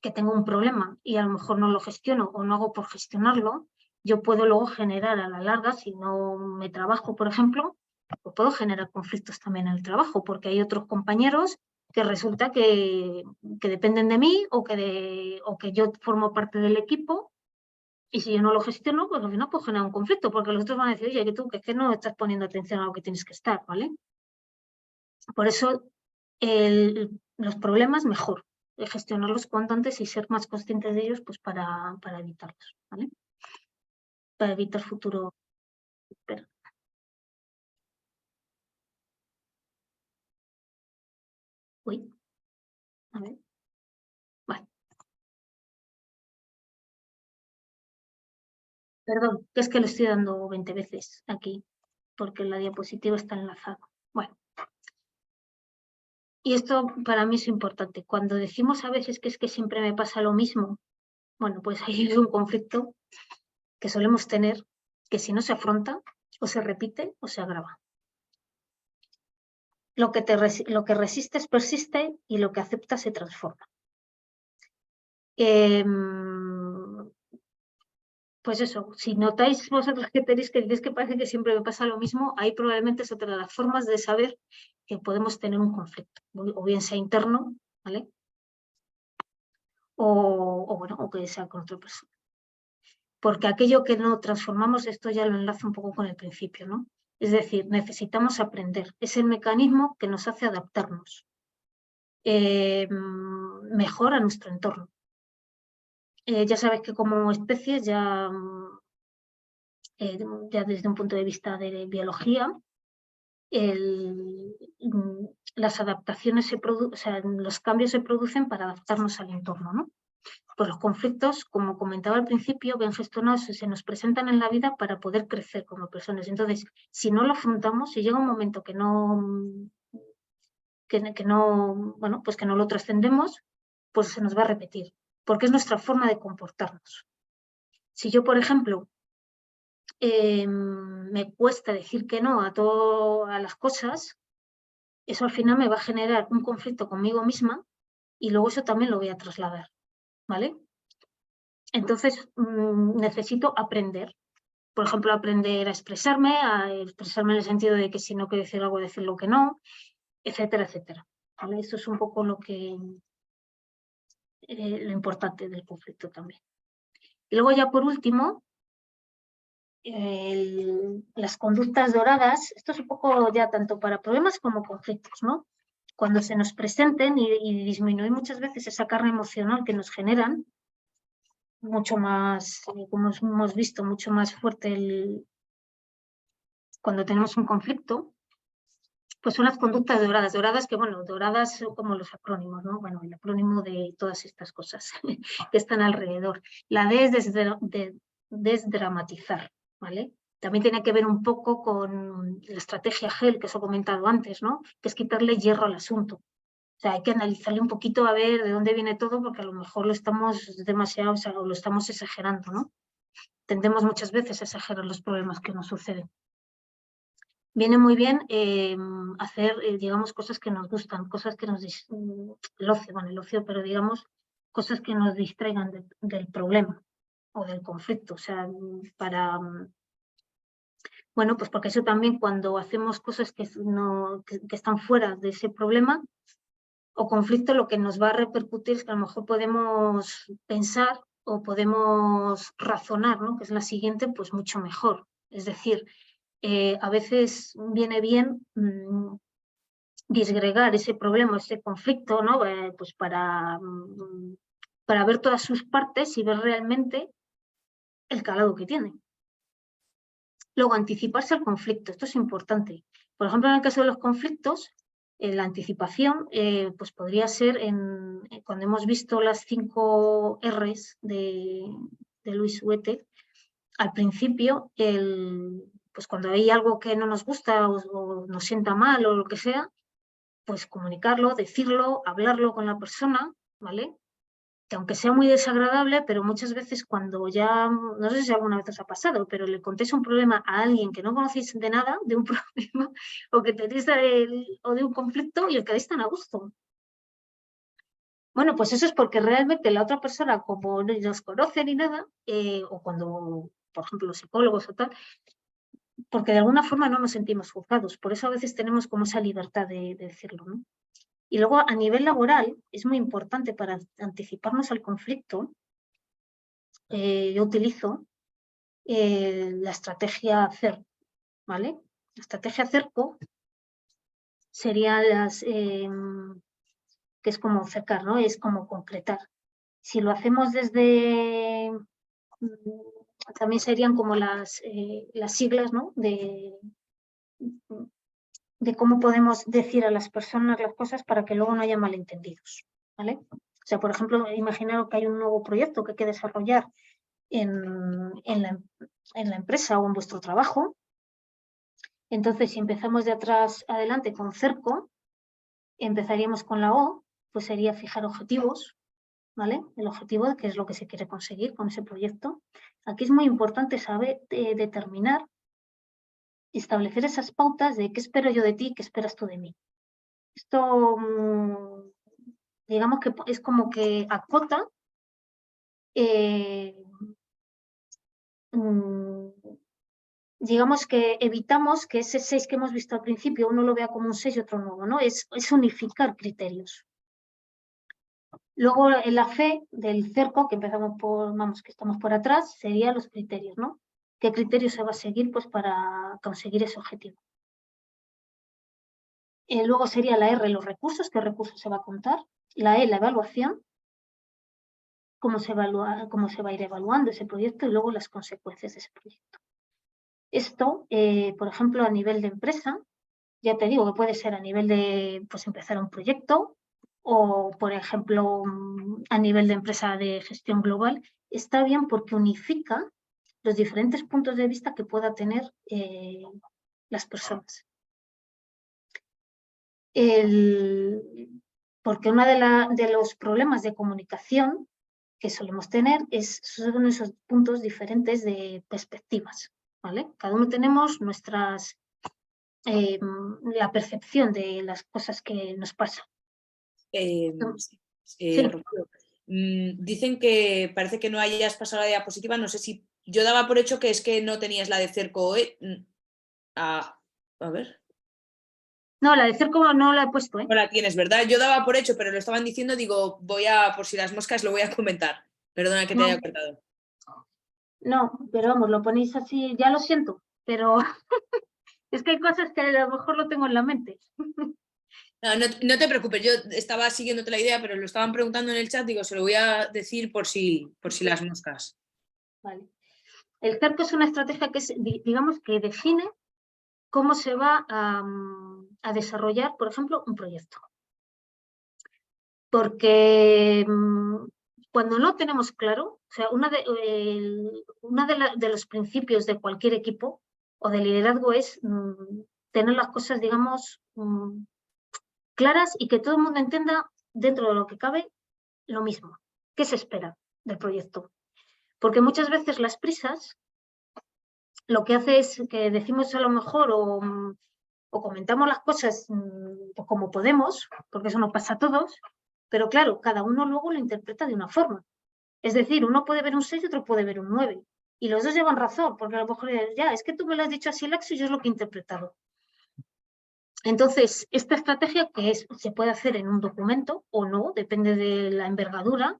que tengo un problema y a lo mejor no lo gestiono o no hago por gestionarlo, yo puedo luego generar a la larga, si no me trabajo, por ejemplo, pues puedo generar conflictos también en el trabajo, porque hay otros compañeros que resulta que dependen de mí o que yo formo parte del equipo, y si yo no lo gestiono, pues al final puedo generar un conflicto, porque los otros van a decir, oye, que tú que es que no estás poniendo atención a lo que tienes que estar, ¿vale? Por eso los problemas mejor, gestionarlos cuanto antes y ser más conscientes de ellos, pues para evitarlos, ¿vale? Para evitar futuro. Uy, a ver. Vale. Perdón, que es que lo estoy dando 20 veces aquí, porque la diapositiva está enlazada. Bueno. Y esto para mí es importante. Cuando decimos a veces que es que siempre me pasa lo mismo, bueno, pues ahí es un conflicto que solemos tener, que si no se afronta, o se repite o se agrava. Lo que resistes persiste y lo que aceptas se transforma. Pues eso, si notáis vosotros que tenéis que decís que parece que siempre me pasa lo mismo, ahí probablemente es otra de las formas de saber que podemos tener un conflicto, o bien sea interno, ¿vale? O que sea con otra persona. Porque aquello que no transformamos, esto ya lo enlazo un poco con el principio, ¿no? Es decir, necesitamos aprender. Es el mecanismo que nos hace adaptarnos mejor a nuestro entorno. Ya sabes que como especies, ya desde un punto de vista de biología, las adaptaciones los cambios se producen para adaptarnos al entorno, ¿no? Pues los conflictos, como comentaba al principio, bien gestionados, se nos presentan en la vida para poder crecer como personas. Entonces, si no lo afrontamos, si llega un momento que no lo trascendemos, pues se nos va a repetir, porque es nuestra forma de comportarnos. Si yo, por ejemplo, me cuesta decir que no a las cosas, eso al final me va a generar un conflicto conmigo misma y luego eso también lo voy a trasladar, ¿vale? Entonces necesito aprender. Por ejemplo, aprender a expresarme en el sentido de que si no quiero decir algo, decir lo que no, etcétera, etcétera. ¿Vale? Eso es un poco lo importante del conflicto también. Y luego ya por último, las conductas doradas, esto es un poco ya tanto para problemas como conflictos, ¿no? Cuando se nos presenten y disminuir muchas veces esa carga emocional que nos generan, mucho más, como hemos visto, mucho más fuerte cuando tenemos un conflicto, pues son las conductas doradas. Doradas que, bueno, doradas son como los acrónimos, ¿no? Bueno, el acrónimo de todas estas cosas que están alrededor. La D es desdramatizar, ¿vale? También tiene que ver un poco con la estrategia GEL que os he comentado antes, ¿no? Que es quitarle hierro al asunto. O sea, hay que analizarle un poquito a ver de dónde viene todo, porque a lo mejor lo estamos demasiado, o lo estamos exagerando, ¿no? Tendemos muchas veces a exagerar los problemas que nos suceden. Viene muy bien hacer, digamos, cosas que nos gustan, cosas que nos... el ocio, pero digamos, cosas que nos distraigan del problema o del conflicto. O sea, bueno, pues porque eso también cuando hacemos cosas que están fuera de ese problema o conflicto, lo que nos va a repercutir es que a lo mejor podemos pensar o podemos razonar, ¿no? Que es la siguiente, pues mucho mejor. Es decir, a veces viene bien disgregar ese problema, ese conflicto, ¿no? Pues para ver todas sus partes y ver realmente el calado que tiene. Luego, anticiparse al conflicto, esto es importante. Por ejemplo, en el caso de los conflictos, La anticipación pues podría ser cuando hemos visto las 5 R's de Luis Huete, al principio, pues cuando hay algo que no nos gusta o nos sienta mal o lo que sea, pues comunicarlo, decirlo, hablarlo con la persona, ¿vale? Que aunque sea muy desagradable, pero muchas veces cuando ya, no sé si alguna vez os ha pasado, pero le contéis un problema a alguien que no conocéis de nada, de un problema, o que tenéis o de un conflicto y os quedáis tan a gusto. Bueno, pues eso es porque realmente la otra persona, como no nos conoce ni nada, o cuando, por ejemplo, los psicólogos o tal, porque de alguna forma no nos sentimos juzgados. Por eso a veces tenemos como esa libertad de decirlo, ¿no? Y luego a nivel laboral es muy importante para anticiparnos al conflicto. Yo utilizo la estrategia CERCO, ¿vale? La estrategia CERCO sería que es como cercar, ¿no? Es como concretar. Si lo hacemos desde, también serían como las siglas, ¿no? De cómo podemos decir a las personas las cosas para que luego no haya malentendidos, ¿vale? O sea, por ejemplo, imaginaros que hay un nuevo proyecto que hay que desarrollar en la empresa o en vuestro trabajo. Entonces, si empezamos de atrás adelante con CERCO, empezaríamos con la O, pues sería fijar objetivos, ¿vale? El objetivo de qué es lo que se quiere conseguir con ese proyecto. Aquí es muy importante saber determinar, establecer esas pautas de qué espero yo de ti, qué esperas tú de mí. Esto, digamos que es como que acota digamos que evitamos que ese 6 que hemos visto al principio uno lo vea como un 6 y otro nuevo, ¿no? Es unificar criterios. Luego en la C del cerco, que empezamos por, vamos, que estamos por atrás, serían los criterios, ¿no? ¿Qué criterios se va a seguir pues, para conseguir ese objetivo? Luego sería la R, los recursos, qué recursos se va a contar. La E, la evaluación, cómo se va a ir evaluando ese proyecto y luego las consecuencias de ese proyecto. Esto, por ejemplo, a nivel de empresa, ya te digo que puede ser a nivel de pues, empezar un proyecto o, por ejemplo, a nivel de empresa de gestión global, está bien porque unifica los diferentes puntos de vista que pueda tener las personas. Porque uno de los problemas de comunicación que solemos tener son esos puntos diferentes de perspectivas, ¿vale? Cada uno tenemos nuestras la percepción de las cosas que nos pasan. Rocío, dicen que parece que no hayas pasado la diapositiva, no sé si yo daba por hecho que es que no tenías la de cerco. A ver. No, la de cerco no la he puesto, ¿eh? No la tienes, ¿verdad? Yo daba por hecho, pero lo estaban diciendo, digo, por si las moscas lo voy a comentar. Perdona que te haya cortado. No, pero vamos, lo ponéis así, ya lo siento, pero es que hay cosas que a lo mejor lo tengo en la mente. No te preocupes, yo estaba siguiéndote la idea, pero lo estaban preguntando en el chat, digo, se lo voy a decir por si las moscas. Vale. El cerco es una estrategia que digamos, que define cómo se va a desarrollar, por ejemplo, un proyecto. Porque cuando no tenemos claro, o sea, uno de los principios de cualquier equipo o de liderazgo es tener las cosas, digamos, claras y que todo el mundo entienda, dentro de lo que cabe, lo mismo. ¿Qué se espera del proyecto? Porque muchas veces las prisas lo que hace es que decimos a lo mejor o comentamos las cosas pues como podemos, porque eso nos pasa a todos, pero claro, cada uno luego lo interpreta de una forma. Es decir, uno puede ver un 6 y otro puede ver un 9. Y los dos llevan razón, porque a lo mejor ya, es que tú me lo has dicho así, Laxo, y yo es lo que he interpretado. Entonces, esta estrategia que se puede hacer en un documento o no, depende de la envergadura,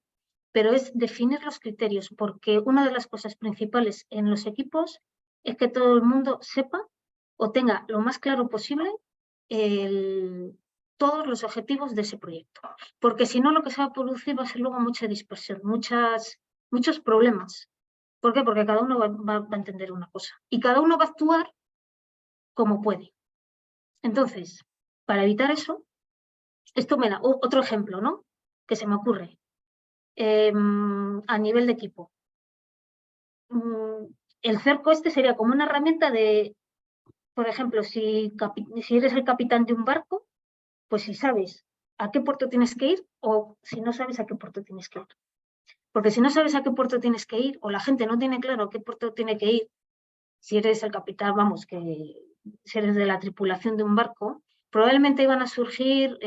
pero es definir los criterios, porque una de las cosas principales en los equipos es que todo el mundo sepa o tenga lo más claro posible todos los objetivos de ese proyecto. Porque si no, lo que se va a producir va a ser luego mucha dispersión, muchos problemas. ¿Por qué? Porque cada uno va a entender una cosa y cada uno va a actuar como puede. Entonces, Para evitar eso, esto me da otro ejemplo, ¿no? Que se me ocurre. A nivel de equipo. El cerco este sería como una herramienta de, por ejemplo, si eres el capitán de un barco, pues si sabes a qué puerto tienes que ir o si no sabes a qué puerto tienes que ir. Porque si no sabes a qué puerto tienes que ir o la gente no tiene claro a qué puerto tiene que ir, si eres el capitán, vamos, que si eres de la tripulación de un barco, probablemente iban a surgir,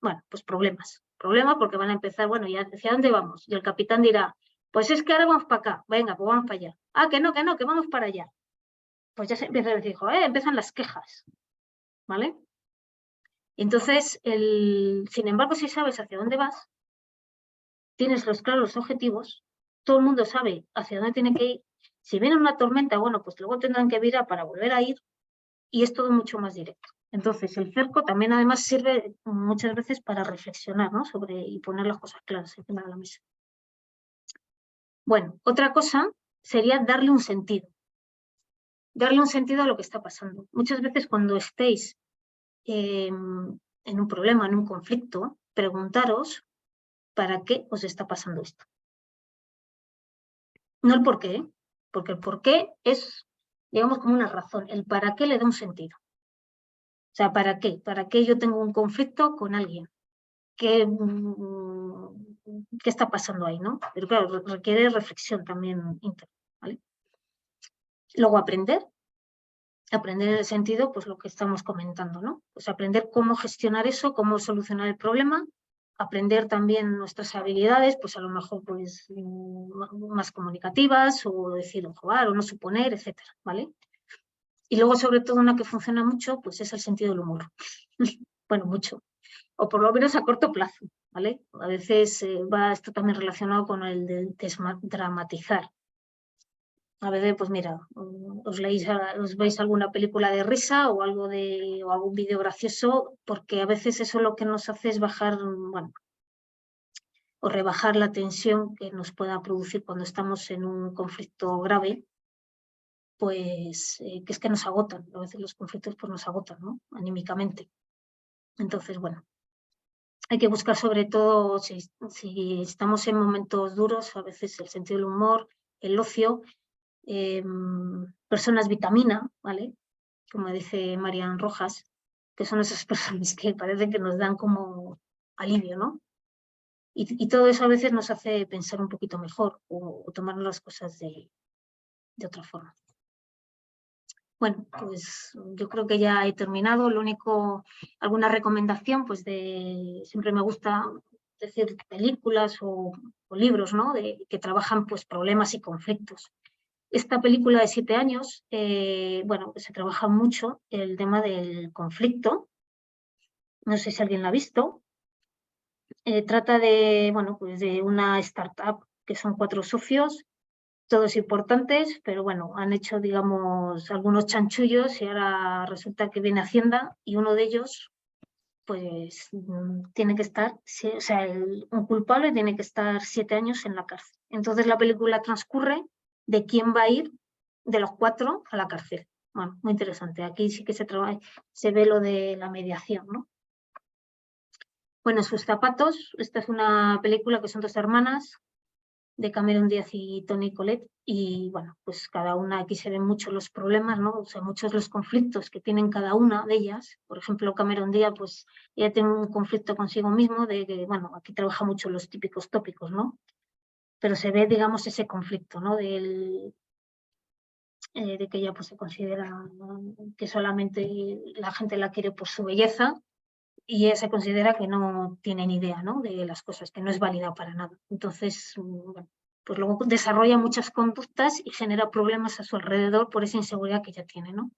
bueno, pues problemas. Problemas porque van a empezar, bueno, ¿y hacia dónde vamos? Y el capitán dirá, pues es que ahora vamos para acá, venga, pues vamos para allá. Ah, que no, que vamos para allá. Pues ya se empieza a decir, empiezan las quejas, ¿vale? Entonces, sin embargo, si sabes hacia dónde vas, tienes claros los objetivos, todo el mundo sabe hacia dónde tiene que ir. Si viene una tormenta, bueno, pues luego tendrán que virar para volver a ir y es todo mucho más directo. Entonces, el cerco también además sirve muchas veces para reflexionar, ¿no? Y poner las cosas claras encima de la mesa. Bueno, otra cosa sería darle un sentido. Darle un sentido a lo que está pasando. Muchas veces cuando estéis en un problema, en un conflicto, preguntaros ¿para qué os está pasando esto? No el por qué, porque el por qué es, digamos, como una razón. El para qué le da un sentido. O sea, ¿para qué? ¿Para qué yo tengo un conflicto con alguien? ¿Qué está pasando ahí, no? Pero claro, requiere reflexión también interna, ¿vale? Luego aprender en el sentido, pues lo que estamos comentando, ¿no? Pues aprender cómo gestionar eso, cómo solucionar el problema, aprender también nuestras habilidades, pues a lo mejor pues más comunicativas, o decir o jugar, o no suponer, etcétera, ¿vale? Y luego, sobre todo, una que funciona mucho, pues es el sentido del humor. Bueno, mucho. O por lo menos a corto plazo, ¿vale? A veces va esto también relacionado con el de desdramatizar. A veces, pues mira, os veis alguna película de risa o algún vídeo gracioso, porque a veces eso lo que nos hace es bajar, bueno, o rebajar la tensión que nos pueda producir cuando estamos en un conflicto grave, pues que es que nos agotan. A veces los conflictos pues nos agotan, ¿no? Anímicamente. Entonces, bueno, hay que buscar sobre todo, si estamos en momentos duros, a veces el sentido del humor, el ocio, personas vitamina, ¿vale? Como dice Marian Rojas, que son esas personas que parece que nos dan como alivio, ¿no? Y todo eso a veces nos hace pensar un poquito mejor o tomar las cosas de otra forma. Bueno, pues yo creo que ya he terminado. Lo único, alguna recomendación, pues siempre me gusta decir películas o libros, ¿no? Que trabajan pues problemas y conflictos. Esta película de 7 años, bueno, se trabaja mucho el tema del conflicto. No sé si alguien la ha visto. Trata de, bueno, pues de una startup que son 4 socios, todos importantes, pero bueno, han hecho, digamos, algunos chanchullos y ahora resulta que viene Hacienda y uno de ellos, pues, tiene que estar, o sea, un culpable tiene que estar 7 años en la cárcel. Entonces la película transcurre de quién va a ir de los 4 a la cárcel. Bueno, muy interesante. Aquí sí que se ve lo de la mediación, ¿no? Bueno, Sus zapatos, esta es una película que son 2 hermanas, de Cameron Díaz y Toni Collette, y bueno, pues cada una, aquí se ven mucho los problemas, ¿no? O sea, muchos los conflictos que tienen cada una de ellas. Por ejemplo, Cameron Díaz, pues ella tiene un conflicto consigo mismo de que, bueno, aquí trabaja mucho los típicos tópicos, ¿no? Pero se ve, digamos, ese conflicto, ¿no? De que ella pues se considera que solamente la gente la quiere por su belleza, y ella se considera que no tiene ni idea, ¿no? De las cosas, que no es válida para nada. Entonces, bueno, pues luego desarrolla muchas conductas y genera problemas a su alrededor por esa inseguridad que ella tiene, ¿no?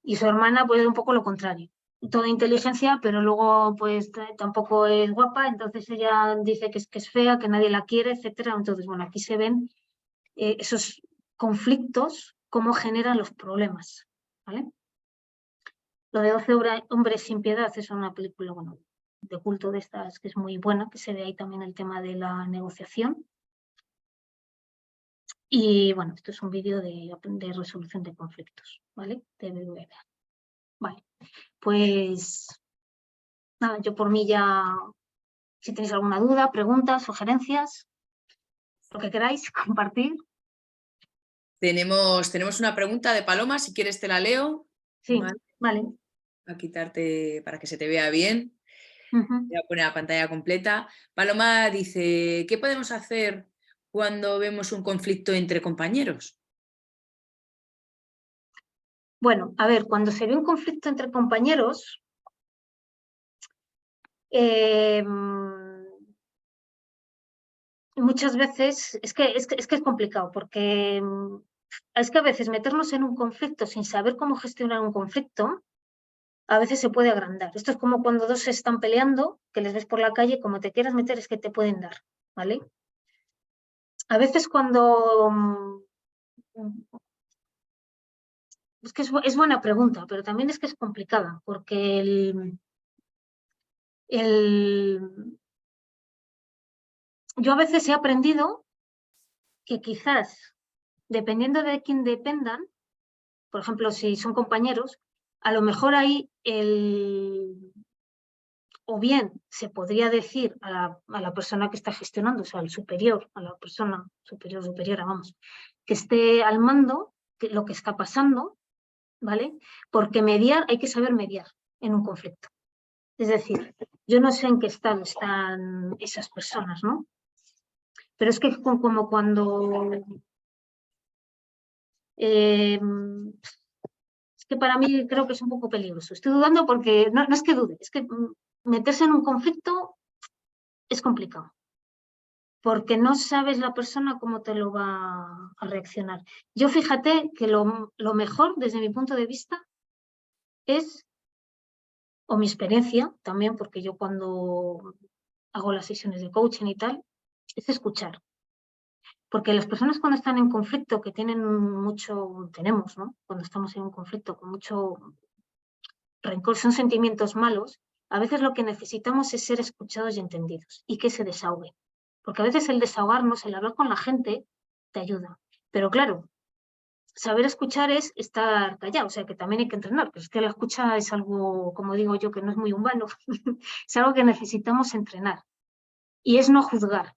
Y su hermana pues es un poco lo contrario. Toda inteligencia, pero luego pues tampoco es guapa, entonces ella dice que es fea, que nadie la quiere, etcétera. Entonces, bueno, aquí se ven esos conflictos, cómo generan los problemas, ¿vale? Lo de 12 hombres sin piedad es una película, bueno, de culto de estas que es muy buena, que se ve ahí también el tema de la negociación. Y bueno, esto es un vídeo de resolución de conflictos, ¿vale? De BBVA. Vale, pues nada, yo por mí ya, si tenéis alguna duda, preguntas, sugerencias, lo que queráis compartir. Tenemos una pregunta de Paloma, si quieres te la leo. Sí, Vale. vale. A quitarte para que se te vea bien. Ujú. Voy a poner la pantalla completa. Paloma dice, ¿qué podemos hacer cuando vemos un conflicto entre compañeros? Bueno, a ver, cuando se ve un conflicto entre compañeros, muchas veces es que es complicado, porque es que a veces meternos en un conflicto sin saber cómo gestionar un conflicto, a veces se puede agrandar. Esto es como cuando dos se están peleando, que les ves por la calle, como te quieras meter es que te pueden dar, ¿vale? A veces cuando... es que es buena pregunta, pero también es que es complicada, porque yo a veces he aprendido que quizás, dependiendo de quién dependan, por ejemplo, si son compañeros, a lo mejor ahí o bien se podría decir a la persona que está gestionando, o sea, al superior, a la persona superiora, vamos, que esté al mando, lo que está pasando, ¿vale? Porque mediar, hay que saber mediar en un conflicto. Es decir, yo no sé en qué estado están esas personas, ¿no? Pero es que como cuando... es que para mí creo que es un poco peligroso. Estoy dudando porque, no es que dude, es que meterse en un conflicto es complicado. Porque no sabes la persona cómo te lo va a reaccionar. Yo fíjate que lo mejor, desde mi punto de vista, es, o mi experiencia también, porque yo cuando hago las sesiones de coaching y tal, es escuchar. Porque las personas cuando están en conflicto, que tenemos, ¿no? Cuando estamos en un conflicto con mucho rencor, son sentimientos malos, a veces lo que necesitamos es ser escuchados y entendidos y que se desahoguen. Porque a veces el desahogarnos, el hablar con la gente, te ayuda. Pero claro, saber escuchar es estar callado, o sea que también hay que entrenar, pero es que la escucha es algo, como digo yo, que no es muy humano, es algo que necesitamos entrenar y es no juzgar.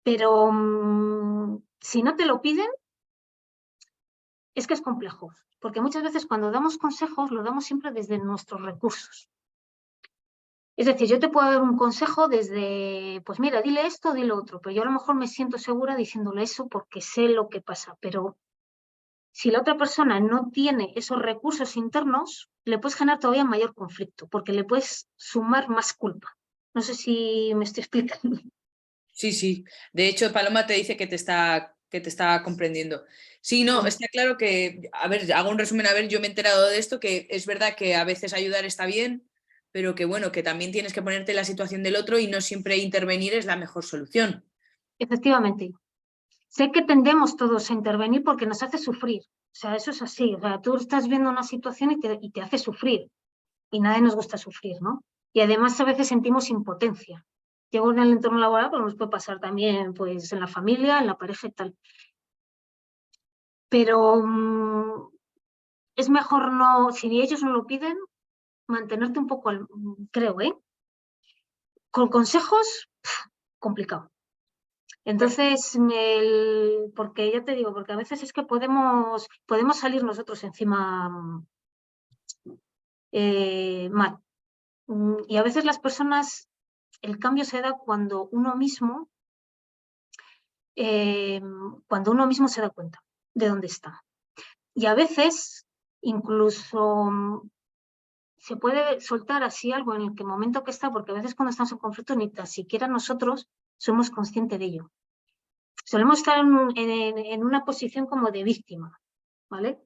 Pero si no te lo piden, es que es complejo, porque muchas veces cuando damos consejos lo damos siempre desde nuestros recursos. Es decir, yo te puedo dar un consejo desde, pues mira, dile esto, dile otro, pero yo a lo mejor me siento segura diciéndole eso porque sé lo que pasa, pero si la otra persona no tiene esos recursos internos, le puedes generar todavía mayor conflicto, porque le puedes sumar más culpa. No sé si me estoy explicando. Sí, sí. De hecho, Paloma te dice que te está comprendiendo. Sí, no, está claro que, a ver, hago un resumen, a ver, yo me he enterado de esto, que es verdad que a veces ayudar está bien, pero que bueno, que también tienes que ponerte en la situación del otro y no siempre intervenir es la mejor solución. Efectivamente. Sé que tendemos todos a intervenir porque nos hace sufrir. O sea, eso es así. O sea, tú estás viendo una situación y te hace sufrir. Y nadie nos gusta sufrir, ¿no? Y además a veces sentimos impotencia. Llego en el entorno laboral, pero nos puede pasar también pues, en la familia, en la pareja y tal. Pero es mejor no, si ellos no lo piden, mantenerte un poco, creo, ¿eh? Con consejos, complicado. Entonces, porque ya te digo, porque a veces es que podemos salir nosotros encima mal. Y a veces las personas, el cambio se da cuando uno mismo se da cuenta de dónde está. Y a veces incluso se puede soltar así algo en el momento que está, porque a veces cuando estamos en conflicto ni tan siquiera nosotros somos conscientes de ello. Solemos estar en una posición como de víctima, ¿vale?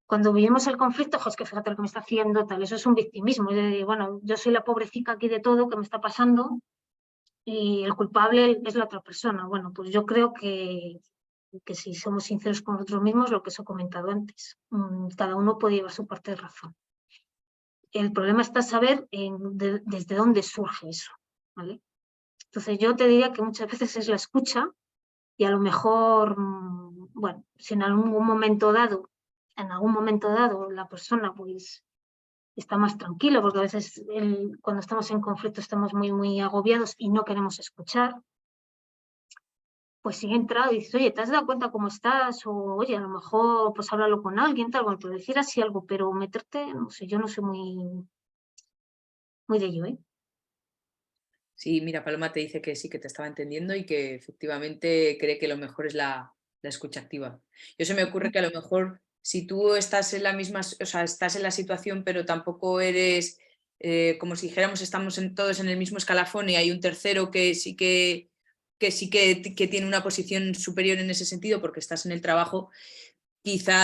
Cuando vivimos el conflicto, es que fíjate lo que me está haciendo, tal, eso es un victimismo. Es decir, bueno, yo soy la pobrecita aquí de todo que me está pasando y el culpable es la otra persona. Bueno, pues yo creo que si somos sinceros con nosotros mismos, lo que os he comentado antes, cada uno puede llevar su parte de razón. El problema está saber desde dónde surge eso, ¿vale? Entonces yo te diría que muchas veces es la escucha y a lo mejor, bueno, si en algún momento dado en algún momento dado la persona pues está más tranquila, porque a veces cuando estamos en conflicto estamos muy agobiados y no queremos escuchar, pues si entra y dices, oye, ¿te has dado cuenta cómo estás? O oye, a lo mejor pues háblalo con alguien, tal, bueno, pues decir así algo, pero meterte, no sé, yo no soy muy de ello, ¿eh? Sí, mira, Paloma te dice que sí, que te estaba entendiendo y que efectivamente cree que lo mejor es la escucha activa. Yo se me ocurre que a lo mejor si tú estás en la misma, o sea, estás en la situación, pero tampoco eres, como si dijéramos, estamos todos en el mismo escalafón y hay un tercero que sí que tiene una posición superior en ese sentido porque estás en el trabajo, quizá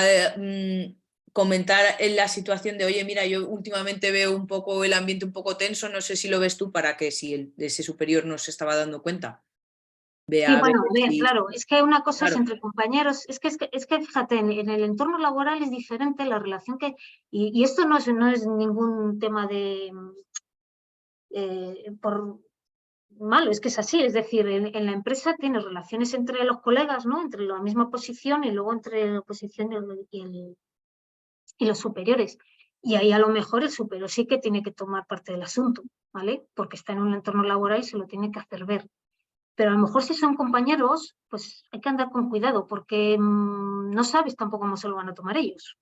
comentar en la situación de, oye, mira, yo últimamente veo un poco el ambiente un poco tenso, no sé si lo ves tú, para que si ese superior no se estaba dando cuenta, Sí, vea a ver bueno, a ver, si... claro, es que una cosa es Claro, entre compañeros, es que fíjate, en el entorno laboral es diferente la relación y esto no es ningún tema de por malo, es que es así, es decir, en la empresa tienes relaciones entre los colegas, ¿no? Entre la misma posición y luego entre la posición y los superiores. Y ahí a lo mejor el superior sí que tiene que tomar parte del asunto, ¿vale? Porque está en un entorno laboral y se lo tiene que hacer ver. Pero a lo mejor si son compañeros, pues hay que andar con cuidado porque no sabes tampoco cómo se lo van a tomar ellos.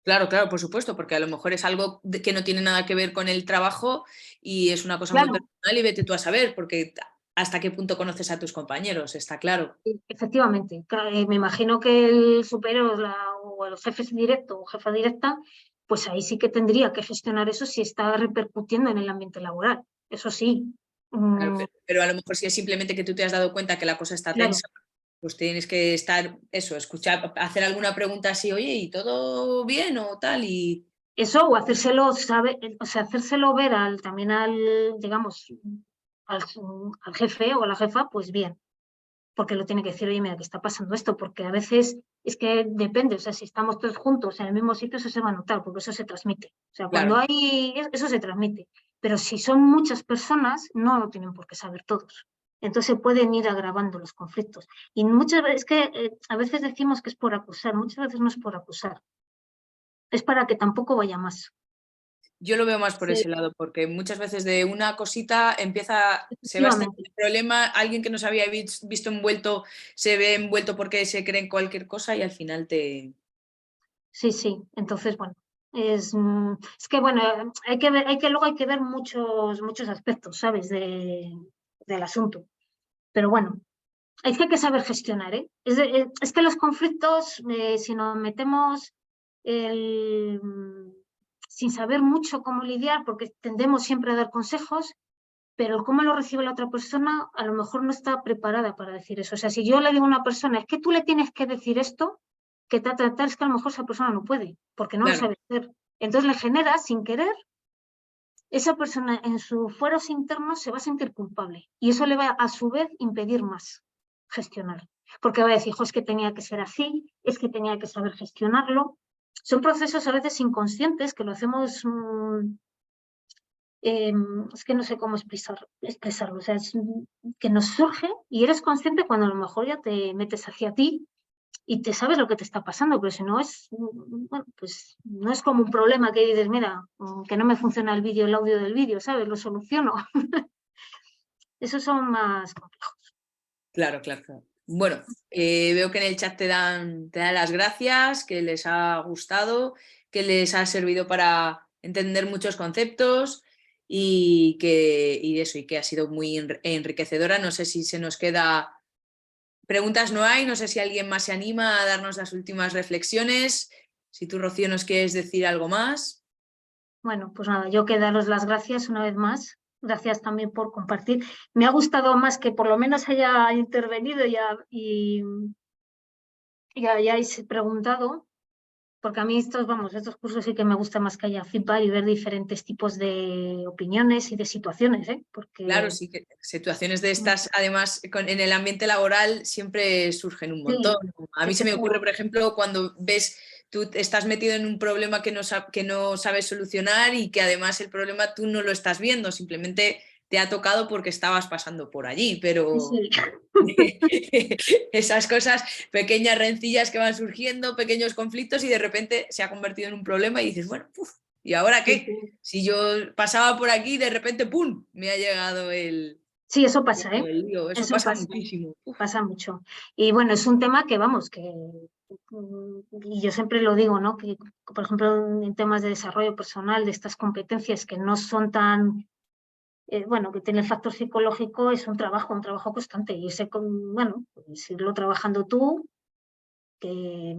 claro, claro, por supuesto, porque a lo mejor es algo que no tiene nada que ver con el trabajo y es una cosa muy Claro, personal y vete tú a saber, porque hasta qué punto conoces a tus compañeros, está claro. efectivamente. Me imagino que el superior o el jefe directo o jefa directa, pues ahí sí que tendría que gestionar eso si está repercutiendo en el ambiente laboral. Eso sí. Claro, Mm, pero a lo mejor si es simplemente que tú te has dado cuenta que la cosa está claro. tensa, pues tienes que estar, eso, escuchar, hacer alguna pregunta así, oye, ¿y todo bien o tal? Y Eso, o hacérselo, o sea, hacérselo ver también digamos, al, al jefe o a la jefa, pues bien, porque lo tiene que decir, oye, mira, que está pasando esto, porque a veces es que depende, o sea, si estamos todos juntos en el mismo sitio, eso se va a notar, porque eso se transmite. O sea, cuando claro, hay, eso se transmite. Pero si son muchas personas, no lo tienen por qué saber todos. Entonces pueden ir agravando los conflictos. Y muchas veces, es que a veces decimos que es por acusar, muchas veces no es por acusar, es para que tampoco vaya más. yo lo veo más por Sí, ese lado, porque muchas veces de una cosita se va a estar efectivamente. el problema, alguien que no se había visto envuelto se ve envuelto porque se cree en cualquier cosa y al final te... Sí, sí. Entonces, bueno, es que bueno, luego hay que ver muchos aspectos, ¿sabes? Del asunto. Pero bueno, hay que saber gestionar, ¿eh? Es que los conflictos, si nos metemos el- sin saber mucho cómo lidiar, porque tendemos siempre a dar consejos, pero el cómo lo recibe la otra persona a lo mejor no está preparada para decir eso. O sea, si yo le digo a una persona, es que tú le tienes que decir esto, que te tratar, es que a lo mejor esa persona no puede, porque no lo Claro, sabe hacer. Entonces le genera, sin querer, esa persona en sus fueros internos se va a sentir culpable y eso le va a su vez impedir más gestionar. Porque va a decir, es que tenía que ser así, es que tenía que saber gestionarlo. Son procesos a veces inconscientes que lo hacemos es que no sé cómo expresarlo, o sea, es que nos surge y eres consciente cuando a lo mejor ya te metes hacia ti y te sabes lo que te está pasando, pero si no es, bueno, pues no es como un problema que dices, mira, que no me funciona el audio del vídeo, ¿sabes? Lo soluciono. Esos son más complejos. claro, claro, claro. Bueno, veo que en el chat te dan las gracias, que les ha gustado, que les ha servido para entender muchos conceptos y eso, y que ha sido muy enriquecedora. No sé si se nos queda preguntas, no hay, no sé si alguien más se anima a darnos las últimas reflexiones. Si tú, Rocío, nos quieres decir algo más. Bueno, pues nada, yo que daros las gracias una vez más. Gracias también por compartir. Me ha gustado más que por lo menos haya intervenido y hayáis preguntado, porque a mí estos cursos sí que me gusta más que haya feedback y ver diferentes tipos de opiniones y de situaciones, ¿eh? Claro, Porque sí que situaciones de estas, además, en el ambiente laboral siempre surgen un montón. sí, A mí se me ocurre, por ejemplo, cuando ves, tú estás metido en un problema que no sabes solucionar y que además el problema tú no lo estás viendo, simplemente te ha tocado porque estabas pasando por allí, sí, pero sí. Esas cosas, pequeñas rencillas que van surgiendo, pequeños conflictos y de repente se ha convertido en un problema y dices, bueno, ¿y ahora qué? Si yo pasaba por aquí y de repente, ¡pum!, me ha llegado el... Sí, eso pasa, ¿eh? el lío. Eso pasa muchísimo. Pasa mucho. Y bueno, es un tema que, vamos, y yo siempre lo digo, ¿no? Que, por ejemplo, en temas de desarrollo personal, de estas competencias que no son tan, bueno, que tiene el factor psicológico, es un trabajo constante. Y bueno, pues irlo trabajando tú, que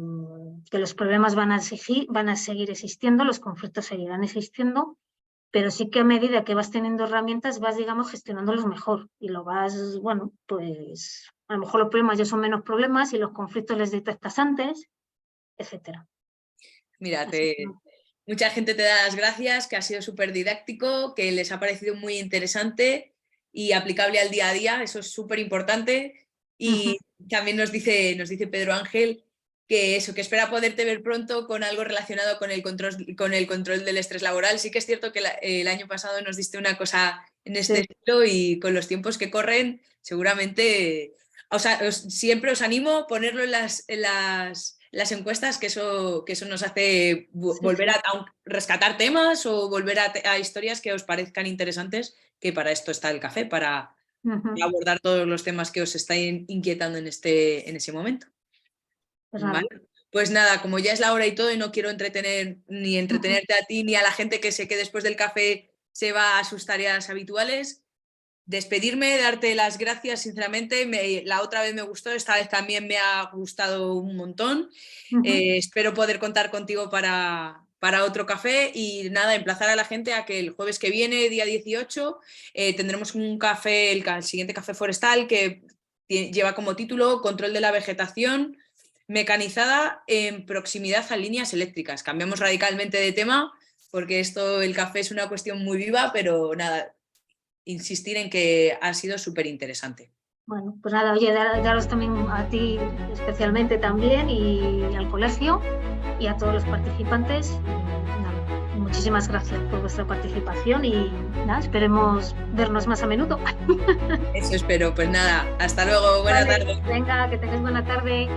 los problemas van a seguir existiendo, los conflictos seguirán existiendo, pero sí que a medida que vas teniendo herramientas vas, digamos, gestionándolos mejor y lo vas, bueno, pues a lo mejor los problemas ya son menos problemas y los conflictos les detectas antes, etcétera. Mira, mucha gente te da las gracias, que ha sido súper didáctico, que les ha parecido muy interesante y aplicable al día a día, eso es súper importante. Y también nos dice Pedro Ángel que eso, que espera poderte ver pronto con algo relacionado con el control del estrés laboral. Sí que es cierto que el año pasado nos diste una cosa en este estilo y con los tiempos que corren, seguramente, siempre os animo a ponerlo en las encuestas, que eso nos hace volver a rescatar temas o volver a historias que os parezcan interesantes, que para esto está el café, para abordar todos los temas que os están inquietando en ese momento. Vale. Pues nada, como ya es la hora y todo y no quiero entretenerte a ti ni a la gente que sé que después del café se va a sus tareas habituales, despedirme, darte las gracias sinceramente. La otra vez me gustó, esta vez también me ha gustado un montón. Espero poder contar contigo para otro café y nada, emplazar a la gente a que el jueves que viene, día 18, tendremos un café, el siguiente café forestal, que lleva como título Control de la vegetación mecanizada en proximidad a líneas eléctricas. Cambiamos radicalmente de tema porque el café es una cuestión muy viva, pero nada, insistir en que ha sido súper interesante. Bueno, pues nada, oye, daros también a ti especialmente también y al colegio y a todos los participantes. Nada, muchísimas gracias por vuestra participación y nada, esperemos vernos más a menudo. Eso espero, pues nada, hasta luego, buena tarde. Venga, que tengáis buena tarde.